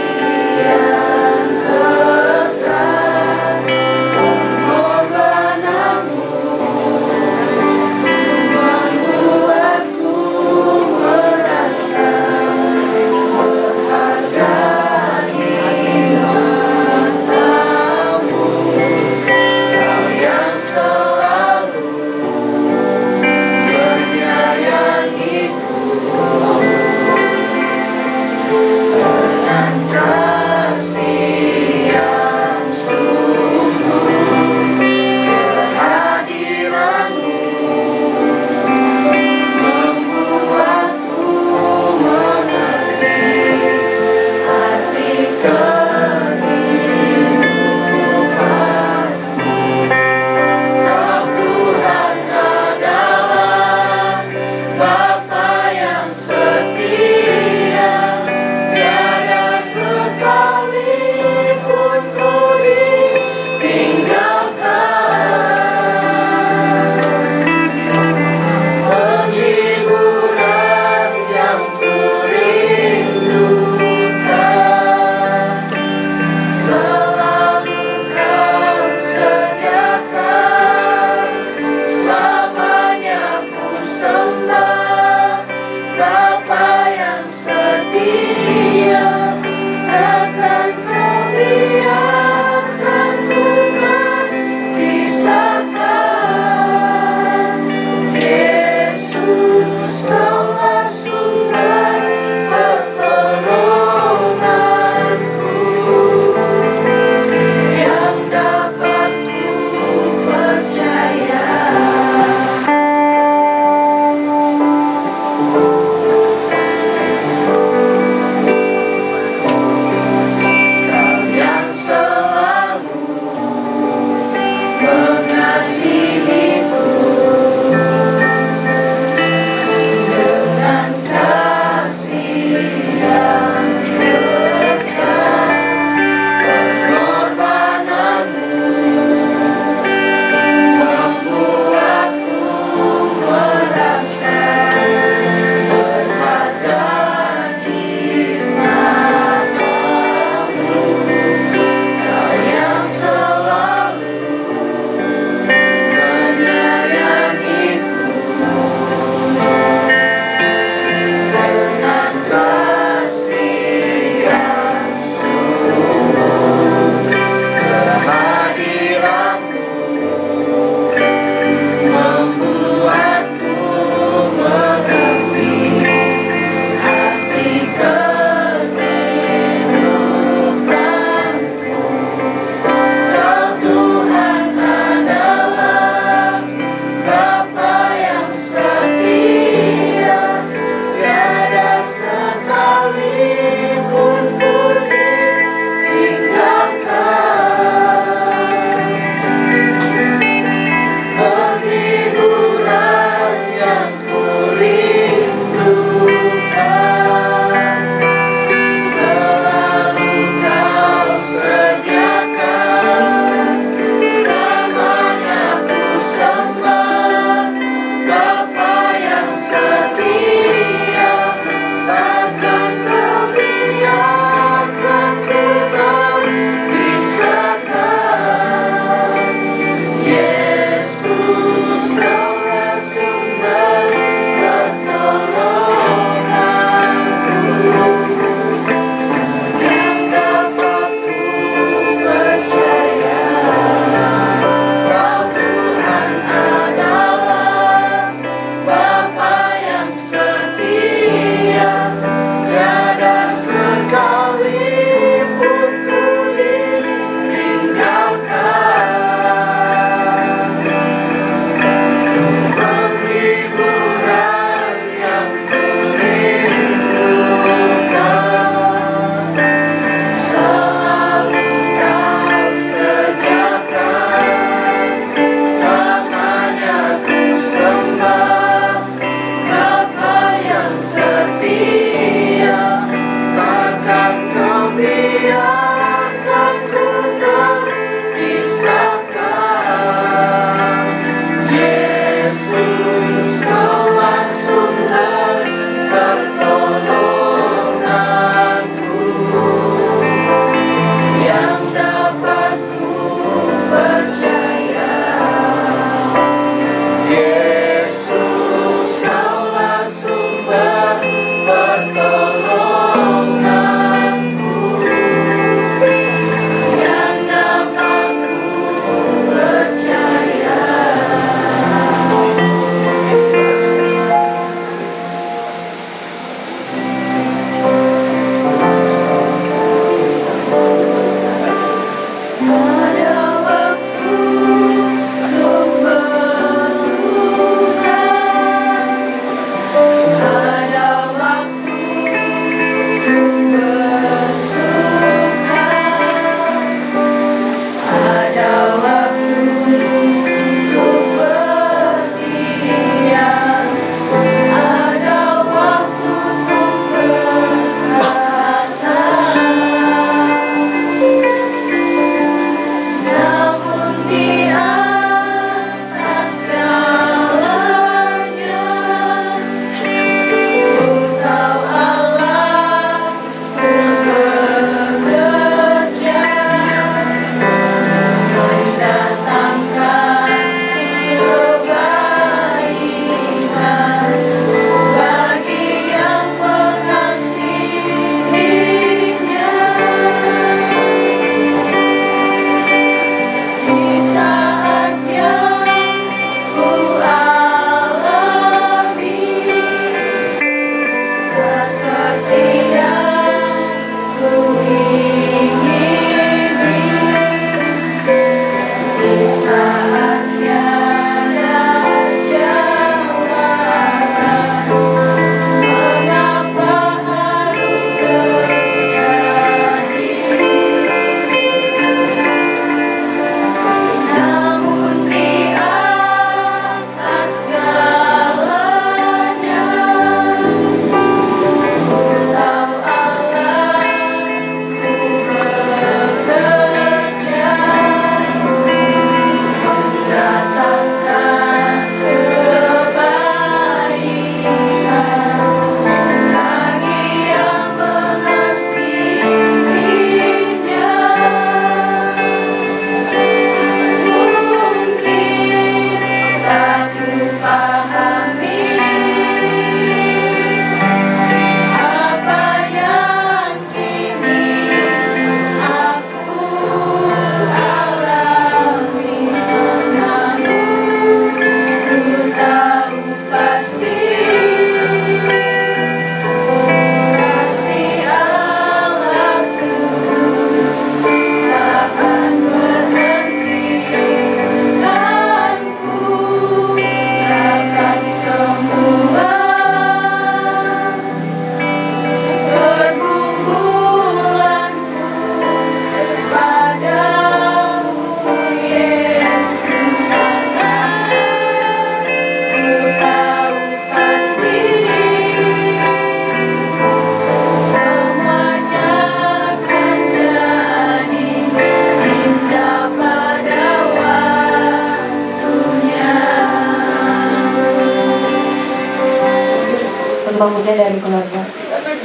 Pemuda dari keluarga. Anak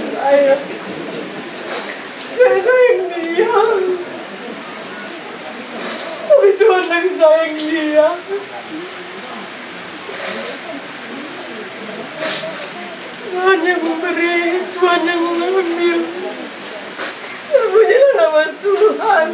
saya sayang dia, tapi Tuhan lagi sayang dia. Tuhan yang memberi, Tuhan yang mengambil. Terpujilah nama Tuhan.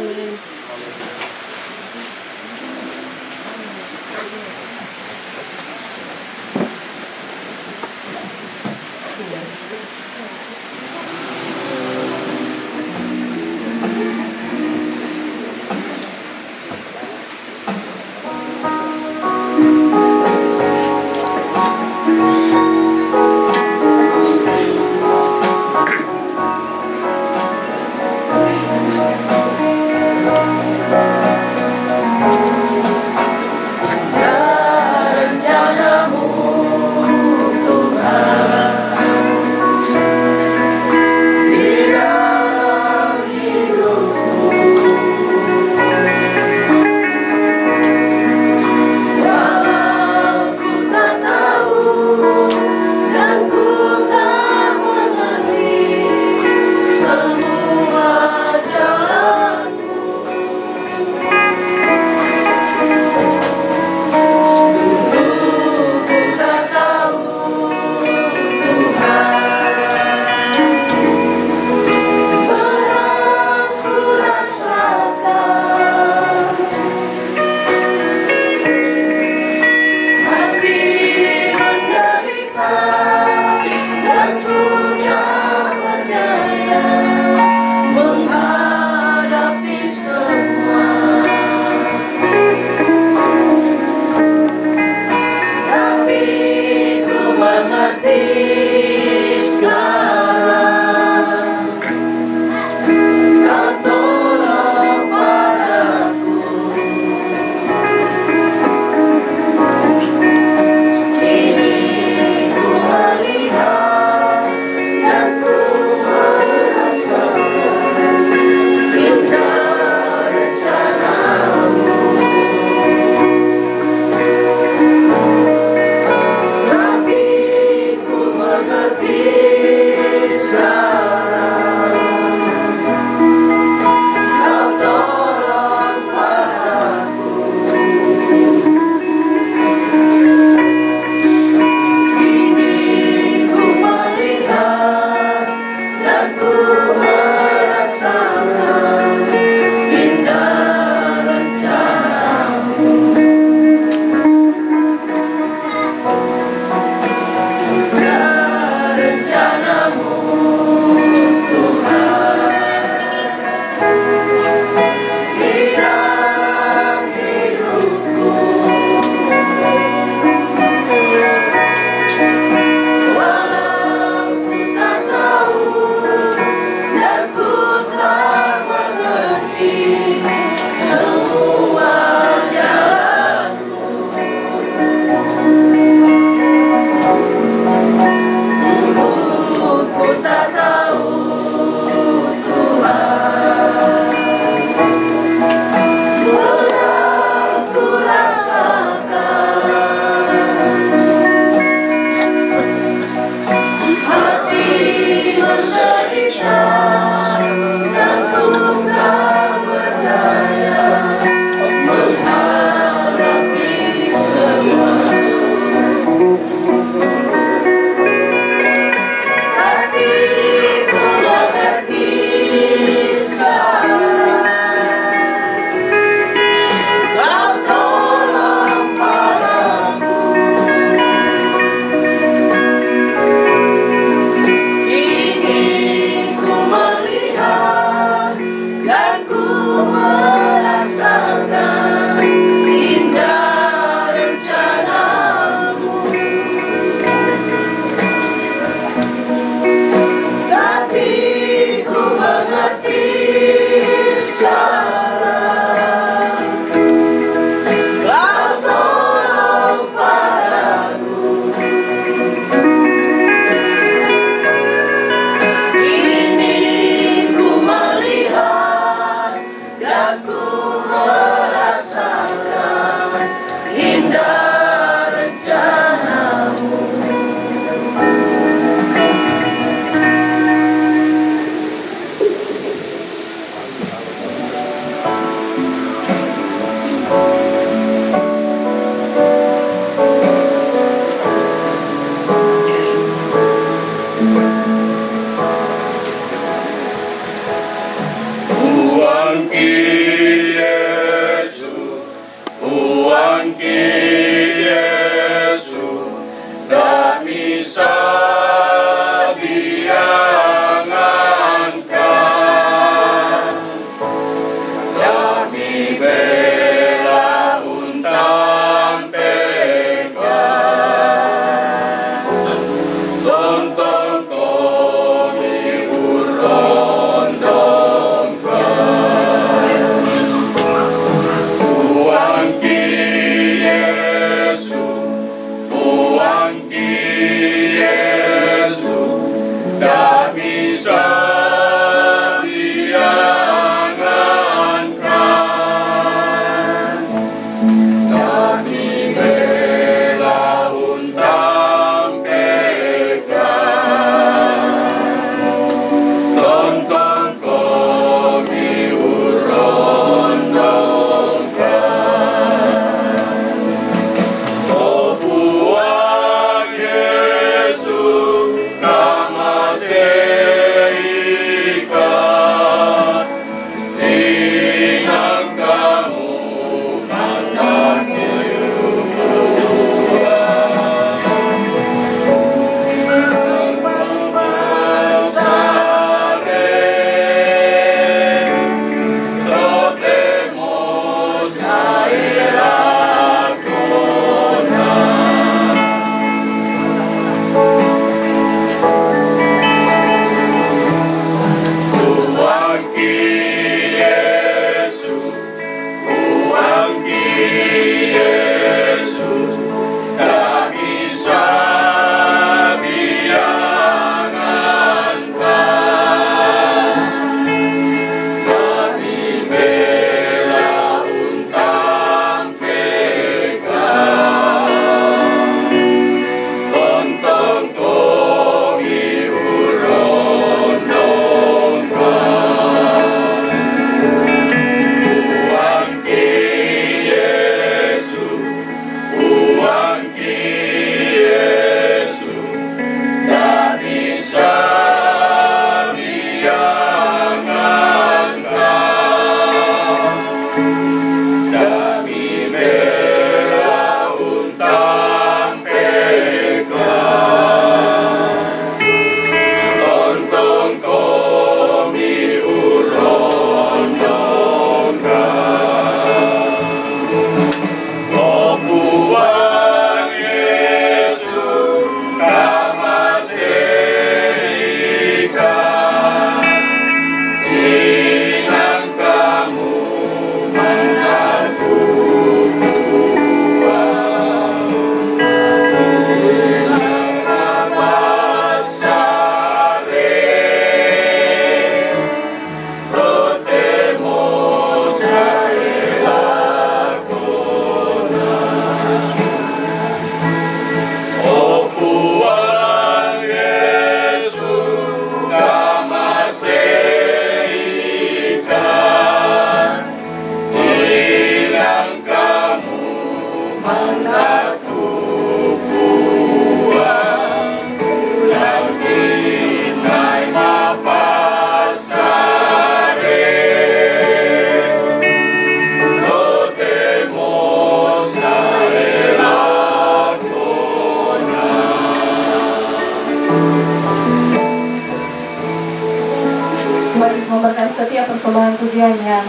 setiap persembahan pujian yang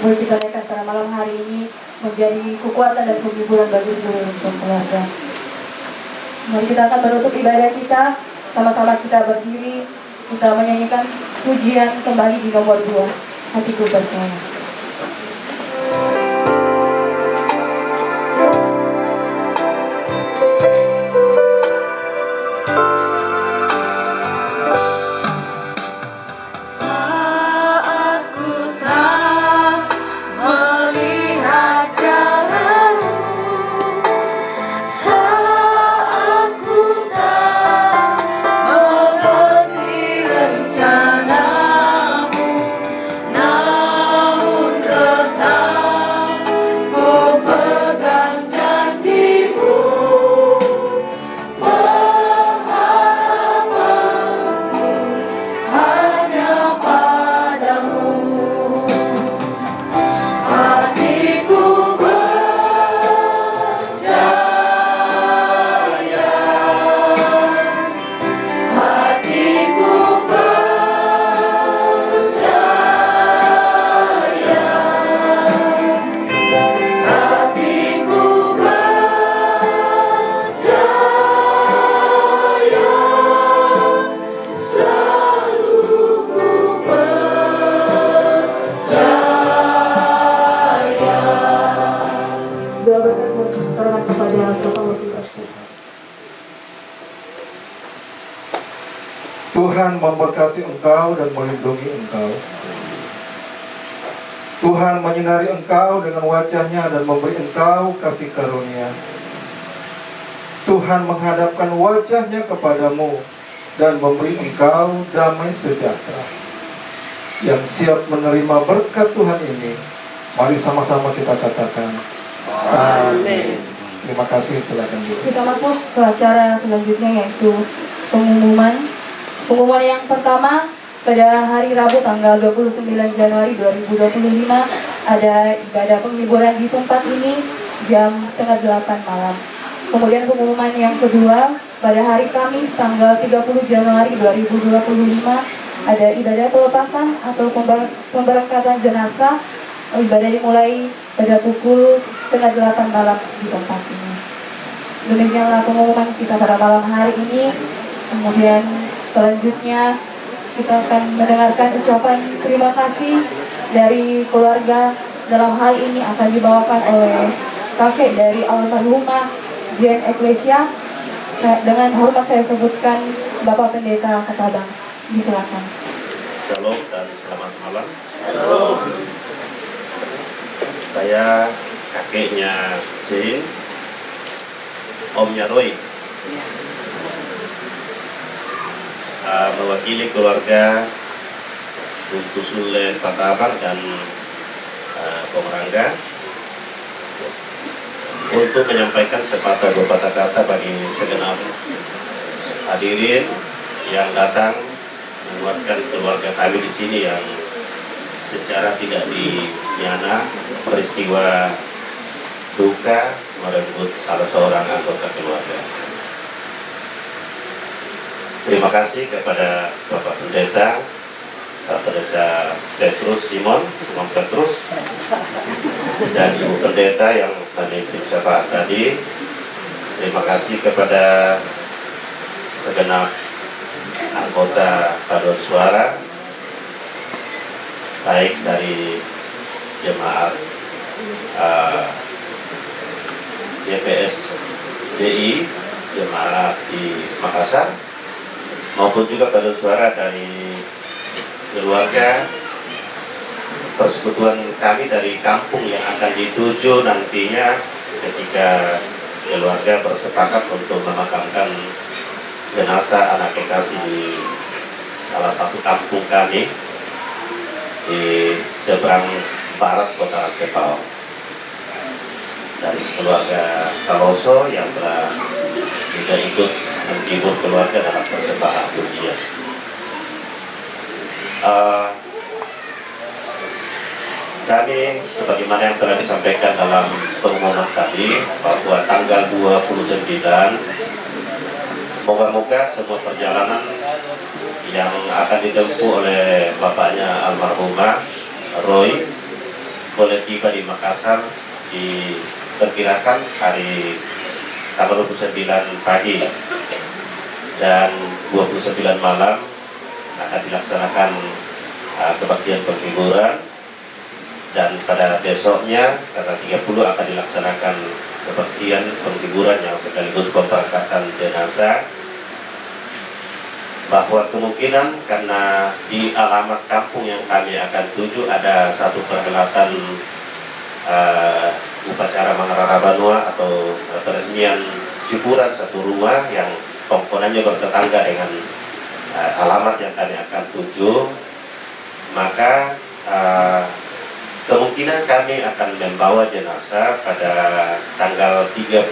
boleh kita naikkan pada malam hari ini menjadi kekuatan dan penghiburan bagi seluruh rukun keluarga. Mari kita akan menutup ibadah kita, sama-sama kita berdiri, kita menyanyikan pujian kembali di nomor 2, Hatiku Percaya. Tuhan memberkati engkau dan melindungi engkau. Tuhan menyinari engkau dengan wajah-Nya dan memberi engkau kasih karunia. Tuhan menghadapkan wajah-Nya kepadamu dan memberi engkau damai sejahtera. Yang siap menerima berkat Tuhan ini, mari sama-sama kita katakan amin. Terima kasih, silakan dulu. Kita masuk ke acara selanjutnya, yaitu pengumuman. Pengumuman yang pertama, pada hari Rabu tanggal 29 Januari 2025 ada ibadah penghiburan di tempat ini jam 7:30 malam. Kemudian pengumuman yang kedua, pada hari Kamis tanggal 30 Januari 2025 ada ibadah pelepasan atau pemberangkatan jenazah. Ibadah dimulai pada pukul 7:30 malam di tempat ini. Demikianlah pengumuman kita pada malam hari ini. Kemudian selanjutnya kita akan mendengarkan ucapan terima kasih dari keluarga. Dalam hal ini akan dibawakan oleh kakek dari almarhumah Jen Eklesia. Dengan hormat saya sebutkan Bapak Pendeta Ketabang. Disilakan. Shalom dan selamat malam. Shalom. Saya kakeknya Jen, Omnya Roy. Mewakili keluarga untuk Sule Ketabang dan Pemerangga untuk menyampaikan sepatah beberapa kata bagi segenap hadirin yang datang menguatkan keluarga kami di sini yang secara tidak dinyana peristiwa duka merenggut salah seorang anggota keluarga. Terima kasih kepada Bapak Pendeta, Pak Pendeta Simon Petrus, dan Ibu Pendeta yang tadi periksa Pak tadi. Terima kasih kepada segenap anggota paduan suara, baik dari jemaat YPSDI, jemaat di Makassar, maupun juga paduan suara dari keluarga persekutuan kami dari kampung yang akan dituju nantinya ketika keluarga bersepakat untuk memakamkan jenazah anak kekasih di salah satu kampung kami di seberang barat kota Kepau. Dari keluarga Saloso yang telah juga ikut menghibur keluarga dalam persembahan pujian. Kami sebagaimana yang telah disampaikan dalam pengumuman tadi bahwa tanggal 29 Moga-moga semua perjalanan yang akan ditempuh oleh bapaknya almarhumah Roy boleh tiba di Makassar diperkirakan hari tanggal 29 pagi dan 29 malam akan dilaksanakan kebaktian penghiburan, dan pada besoknya tanggal 30 akan dilaksanakan kebaktian penghiburan yang sekaligus pemberangkatan jenazah. Bahwa kemungkinan karena di alamat kampung yang kami akan tuju ada satu perhelatan upacara Mangarara Banua atau peresmian syukuran satu rumah yang komponennya bertetangga dengan alamat yang kami akan tuju, maka kemungkinan kami akan membawa jenazah pada tanggal 31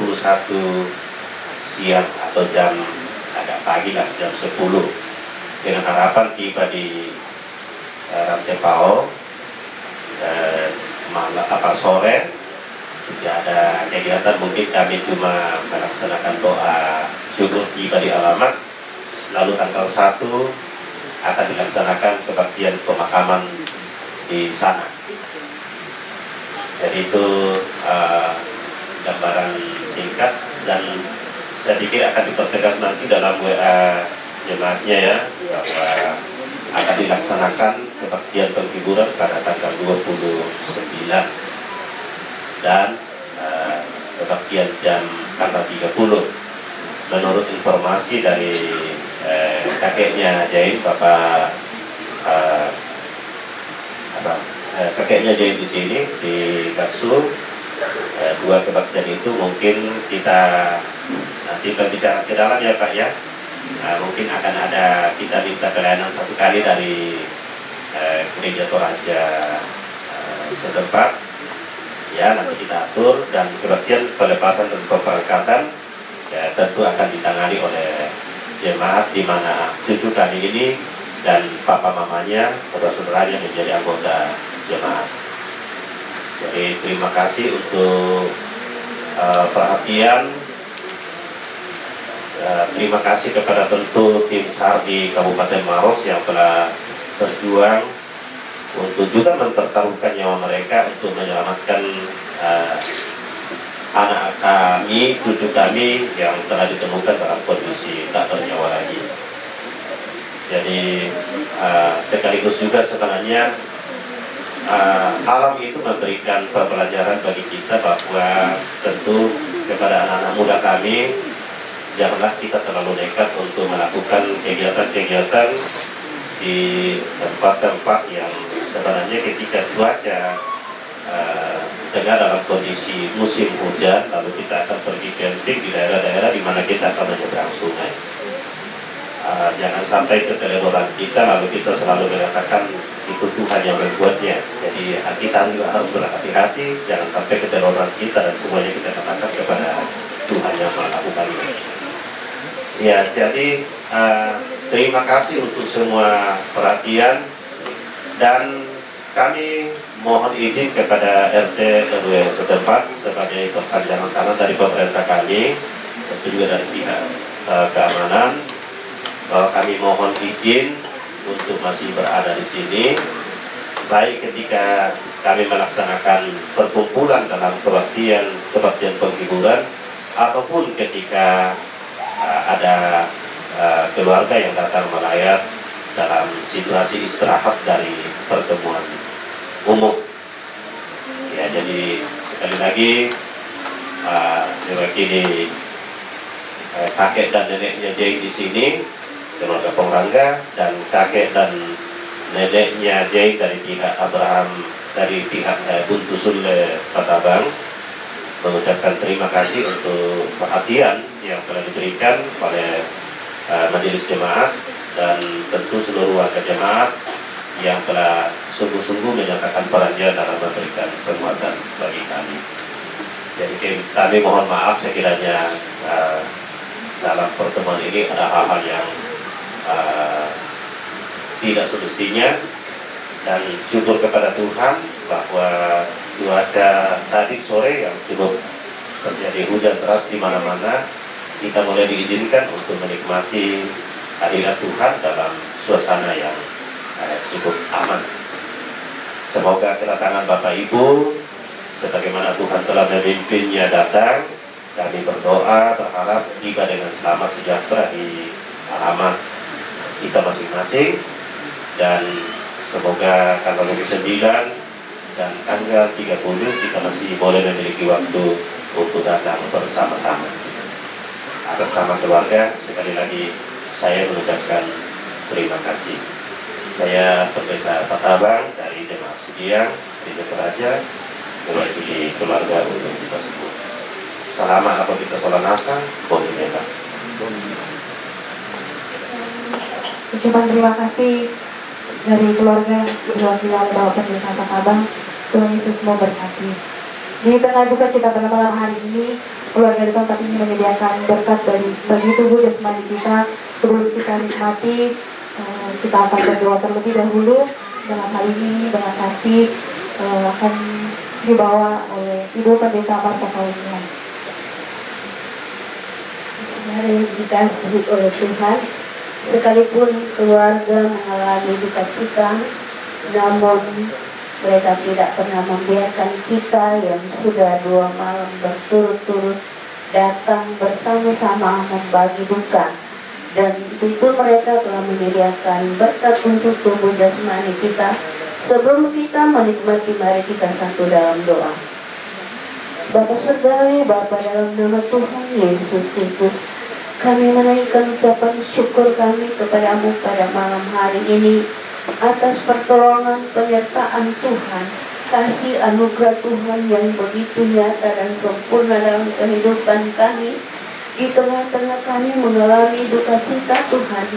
siang atau jam agak pagi lah, jam 10, dengan harapan tiba di Rantepao sore. Tidak ada kegiatan, mungkin kami cuma melaksanakan doa syukur tiba di alamat, lalu tanggal 1 akan dilaksanakan kebaktian pemakaman di sana. Jadi itu gambaran singkat, dan saya pikir akan dipertegas nanti dalam WA jemaatnya ya, bahwa akan dilaksanakan kebaktian penghiburan pada tanggal 29 dan kebaktian jam tanggal 30. Menurut informasi dari kakeknya Jain, kakeknya Jain di sini di Gaksur, dua kebaktian itu mungkin kita nanti berbicara ke dalam ya Pak ya. Mungkin akan ada, kita minta pelayanan satu kali dari gereja Toraja setempat. Ya, nanti kita atur, dan kebaktian pelepasan dan pemberangkatan ya, tentu akan ditangani oleh jemaat, di mana cucu kami ini dan papa mamanya, saudara-saudaranya menjadi anggota jemaat. Jadi terima kasih untuk perhatian. Terima kasih kepada tentu tim SAR di Kabupaten Maros yang telah berjuang untuk juga mempertaruhkan nyawa mereka untuk menyelamatkan anak kami, cucu kami yang telah ditemukan dalam kondisi tak bernyawa lagi. Jadi sekaligus juga sebenarnya alam itu memberikan pembelajaran bagi kita bahwa tentu kepada anak-anak muda kami, janganlah kita terlalu nekat untuk melakukan kegiatan-kegiatan di tempat-tempat yang sebenarnya ketika cuaca tengah dalam kondisi musim hujan, lalu kita akan pergi camping di daerah-daerah di mana kita akan menyeberang sungai. Jangan sampai keteledoran kita lalu kita selalu mengatakan itu Tuhan yang membuatnya. Jadi kita juga harus berhati-hati, jangan sampai keteledoran kita dan semuanya kita katakan kepada Tuhan yang melakukannya. Ya, jadi terima kasih untuk semua perhatian, dan kami mohon izin kepada RT RW setempat sebagai perpanjangan tangan dari pemerintah kami, tentu juga dari pihak keamanan, bahwa kami mohon izin untuk masih berada di sini, baik ketika kami melaksanakan perkumpulan dalam kebaktian penghiburan, ataupun ketika ada keluarga yang datang melayat dalam situasi istirahat dari pertemuan umum. Ya, jadi sekali lagi mewakili kakek dan neneknya Jai di sini, keluarga Pongrangga, dan kakek dan neneknya Jai dari pihak Abraham, dari pihak Buntu Sule Patabang, mengucapkan terima kasih untuk perhatian yang telah diberikan oleh majelis jemaat dan tentu seluruh warga jemaat yang telah sungguh-sungguh menyatakan perannya dalam memberikan penguatan bagi kami. Jadi kami mohon maaf sekiranya dalam pertemuan ini ada hal-hal yang tidak semestinya, dan syukur kepada Tuhan bahwa cuaca tadi sore yang cukup terjadi hujan deras di mana-mana, kita boleh diizinkan untuk menikmati hadirat Tuhan dalam suasana yang cukup aman. Semoga kedatangan Bapak Ibu sebagaimana Tuhan telah memimpinnya datang, kami berdoa berharap tiba dengan selamat sejahtera di alamat kita masing-masing, dan semoga tanggal 29 dan tanggal 30 kita masih boleh memiliki waktu untuk datang bersama-sama. Atas nama keluarga, sekali lagi saya mengucapkan terima kasih. Saya Pendeta Patabang dari Jemaat Sudiang, Gereja Peraja, mewakili keluarga untuk kita semua. Selama apa kita solanasa, boleh bebas. Ucapan terima kasih dari keluarga diwakili oleh Bapak Pendeta Patabang. Tuhan Yesus memberkati. Di tengah duka cita pada malam hari ini, keluarga di tempat ini menyediakan berkat bagi tubuh jasmani kita. Sebelum kita nikmati, kita akan berdoa terlebih dahulu. Dalam hal ini dengan kasih akan dibawa oleh Ibu Pendeta Marta Kaulian. Hari dikasihi oleh Tuhan, sekalipun keluarga mengalami duka cita, namun mereka tidak pernah membiarkan kita yang sudah 2 malam berturut-turut datang bersama-sama membagi duka. Dan itu mereka telah menyediakan berkat untuk tubuh jasmani kita. Sebelum kita menikmati, mari kita satu dalam doa. Bapa Surgawi, Bapa dalam nama Tuhan Yesus Kristus, kami menaikkan ucapan syukur kami kepadamu pada malam hari ini atas pertolongan penyertaan Tuhan, kasih anugerah Tuhan yang begitu nyata dan sempurna dalam kehidupan kami. Di tengah-tengah kami mengalami duka cita Tuhan,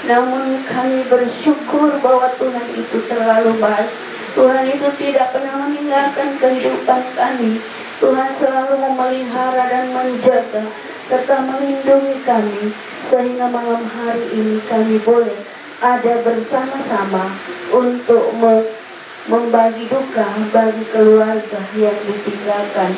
namun kami bersyukur bahwa Tuhan itu terlalu baik. Tuhan itu tidak pernah meninggalkan kehidupan kami. Tuhan selalu memelihara dan menjaga serta melindungi kami, sehingga malam hari ini kami boleh ada bersama-sama untuk membagi duka bagi keluarga yang ditinggalkan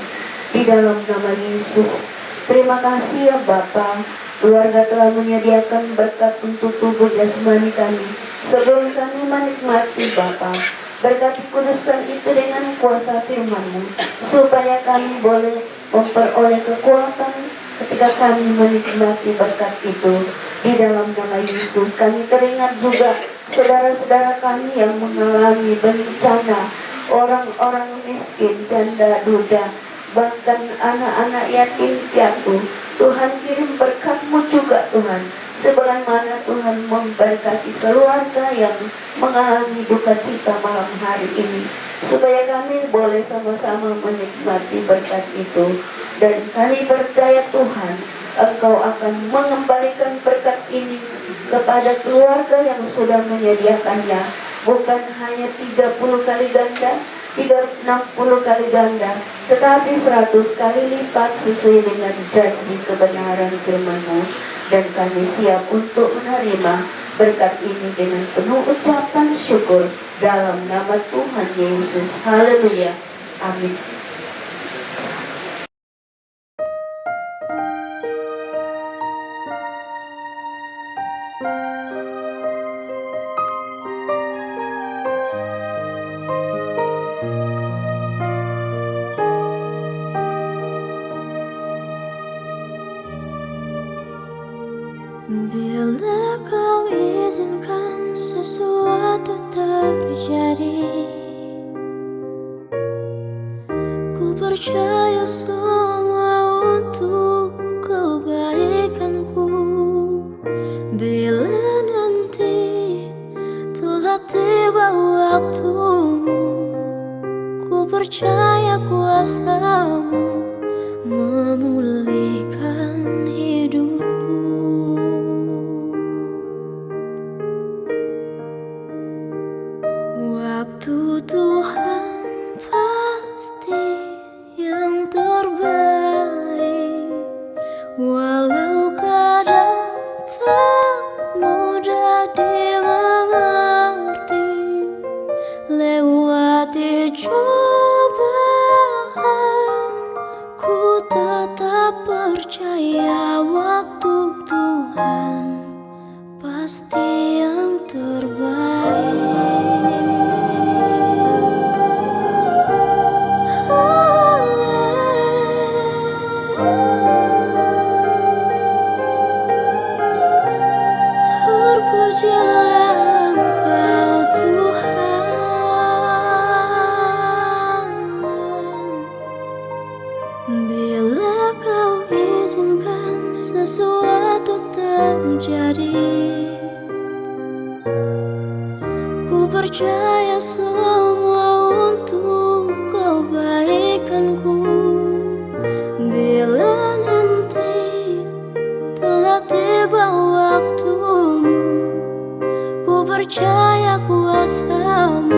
di dalam nama Yesus. Terima kasih ya Bapa, keluarga telah menyediakan berkat untuk tubuh jasmani kami. Sebelum kami menikmati Bapa, berkati kuduskan itu dengan kuasa firman-Mu, supaya kami boleh memperoleh kekuatan ketika kami menikmati berkat itu. Di dalam nama Yesus, kami teringat juga saudara-saudara kami yang mengalami bencana, orang-orang miskin, janda duda, bahkan anak-anak yatim piatu. Tuhan kirim berkat-Mu juga Tuhan, sebagaimana Tuhan memberkati keluarga yang mengalami duka cita malam hari ini, supaya kami boleh sama-sama menikmati berkat itu. Dan kami percaya Tuhan, Engkau akan mengembalikan berkat ini kepada keluarga yang sudah menyediakannya, bukan hanya 30 kali ganda, 60 kali ganda, tetapi 100 kali lipat sesuai dengan janji kebenaran firman-Mu. Dan kami siap untuk menerima berkat ini dengan penuh ucapan syukur dalam nama Tuhan Yesus. Haleluya. Amin. Bila kau izinkan sesuatu terjadi, ku percaya semua untuk kebaikanku. Bila nanti telah tiba waktumu, ku percaya kuasa-Mu memulihkan hidupku. Waktu Tuhan pasti yang terbaik, walau kadang tak mudah dimengerti. Lewati cobaan, ku tetap percaya Terpujilah Engkau Tuhan, bila Kau izinkan sesuatu terjadi. Ku percaya semua untuk kebaikanku. Bila nanti telah tiba waktumu, ku percaya kuasa-Mu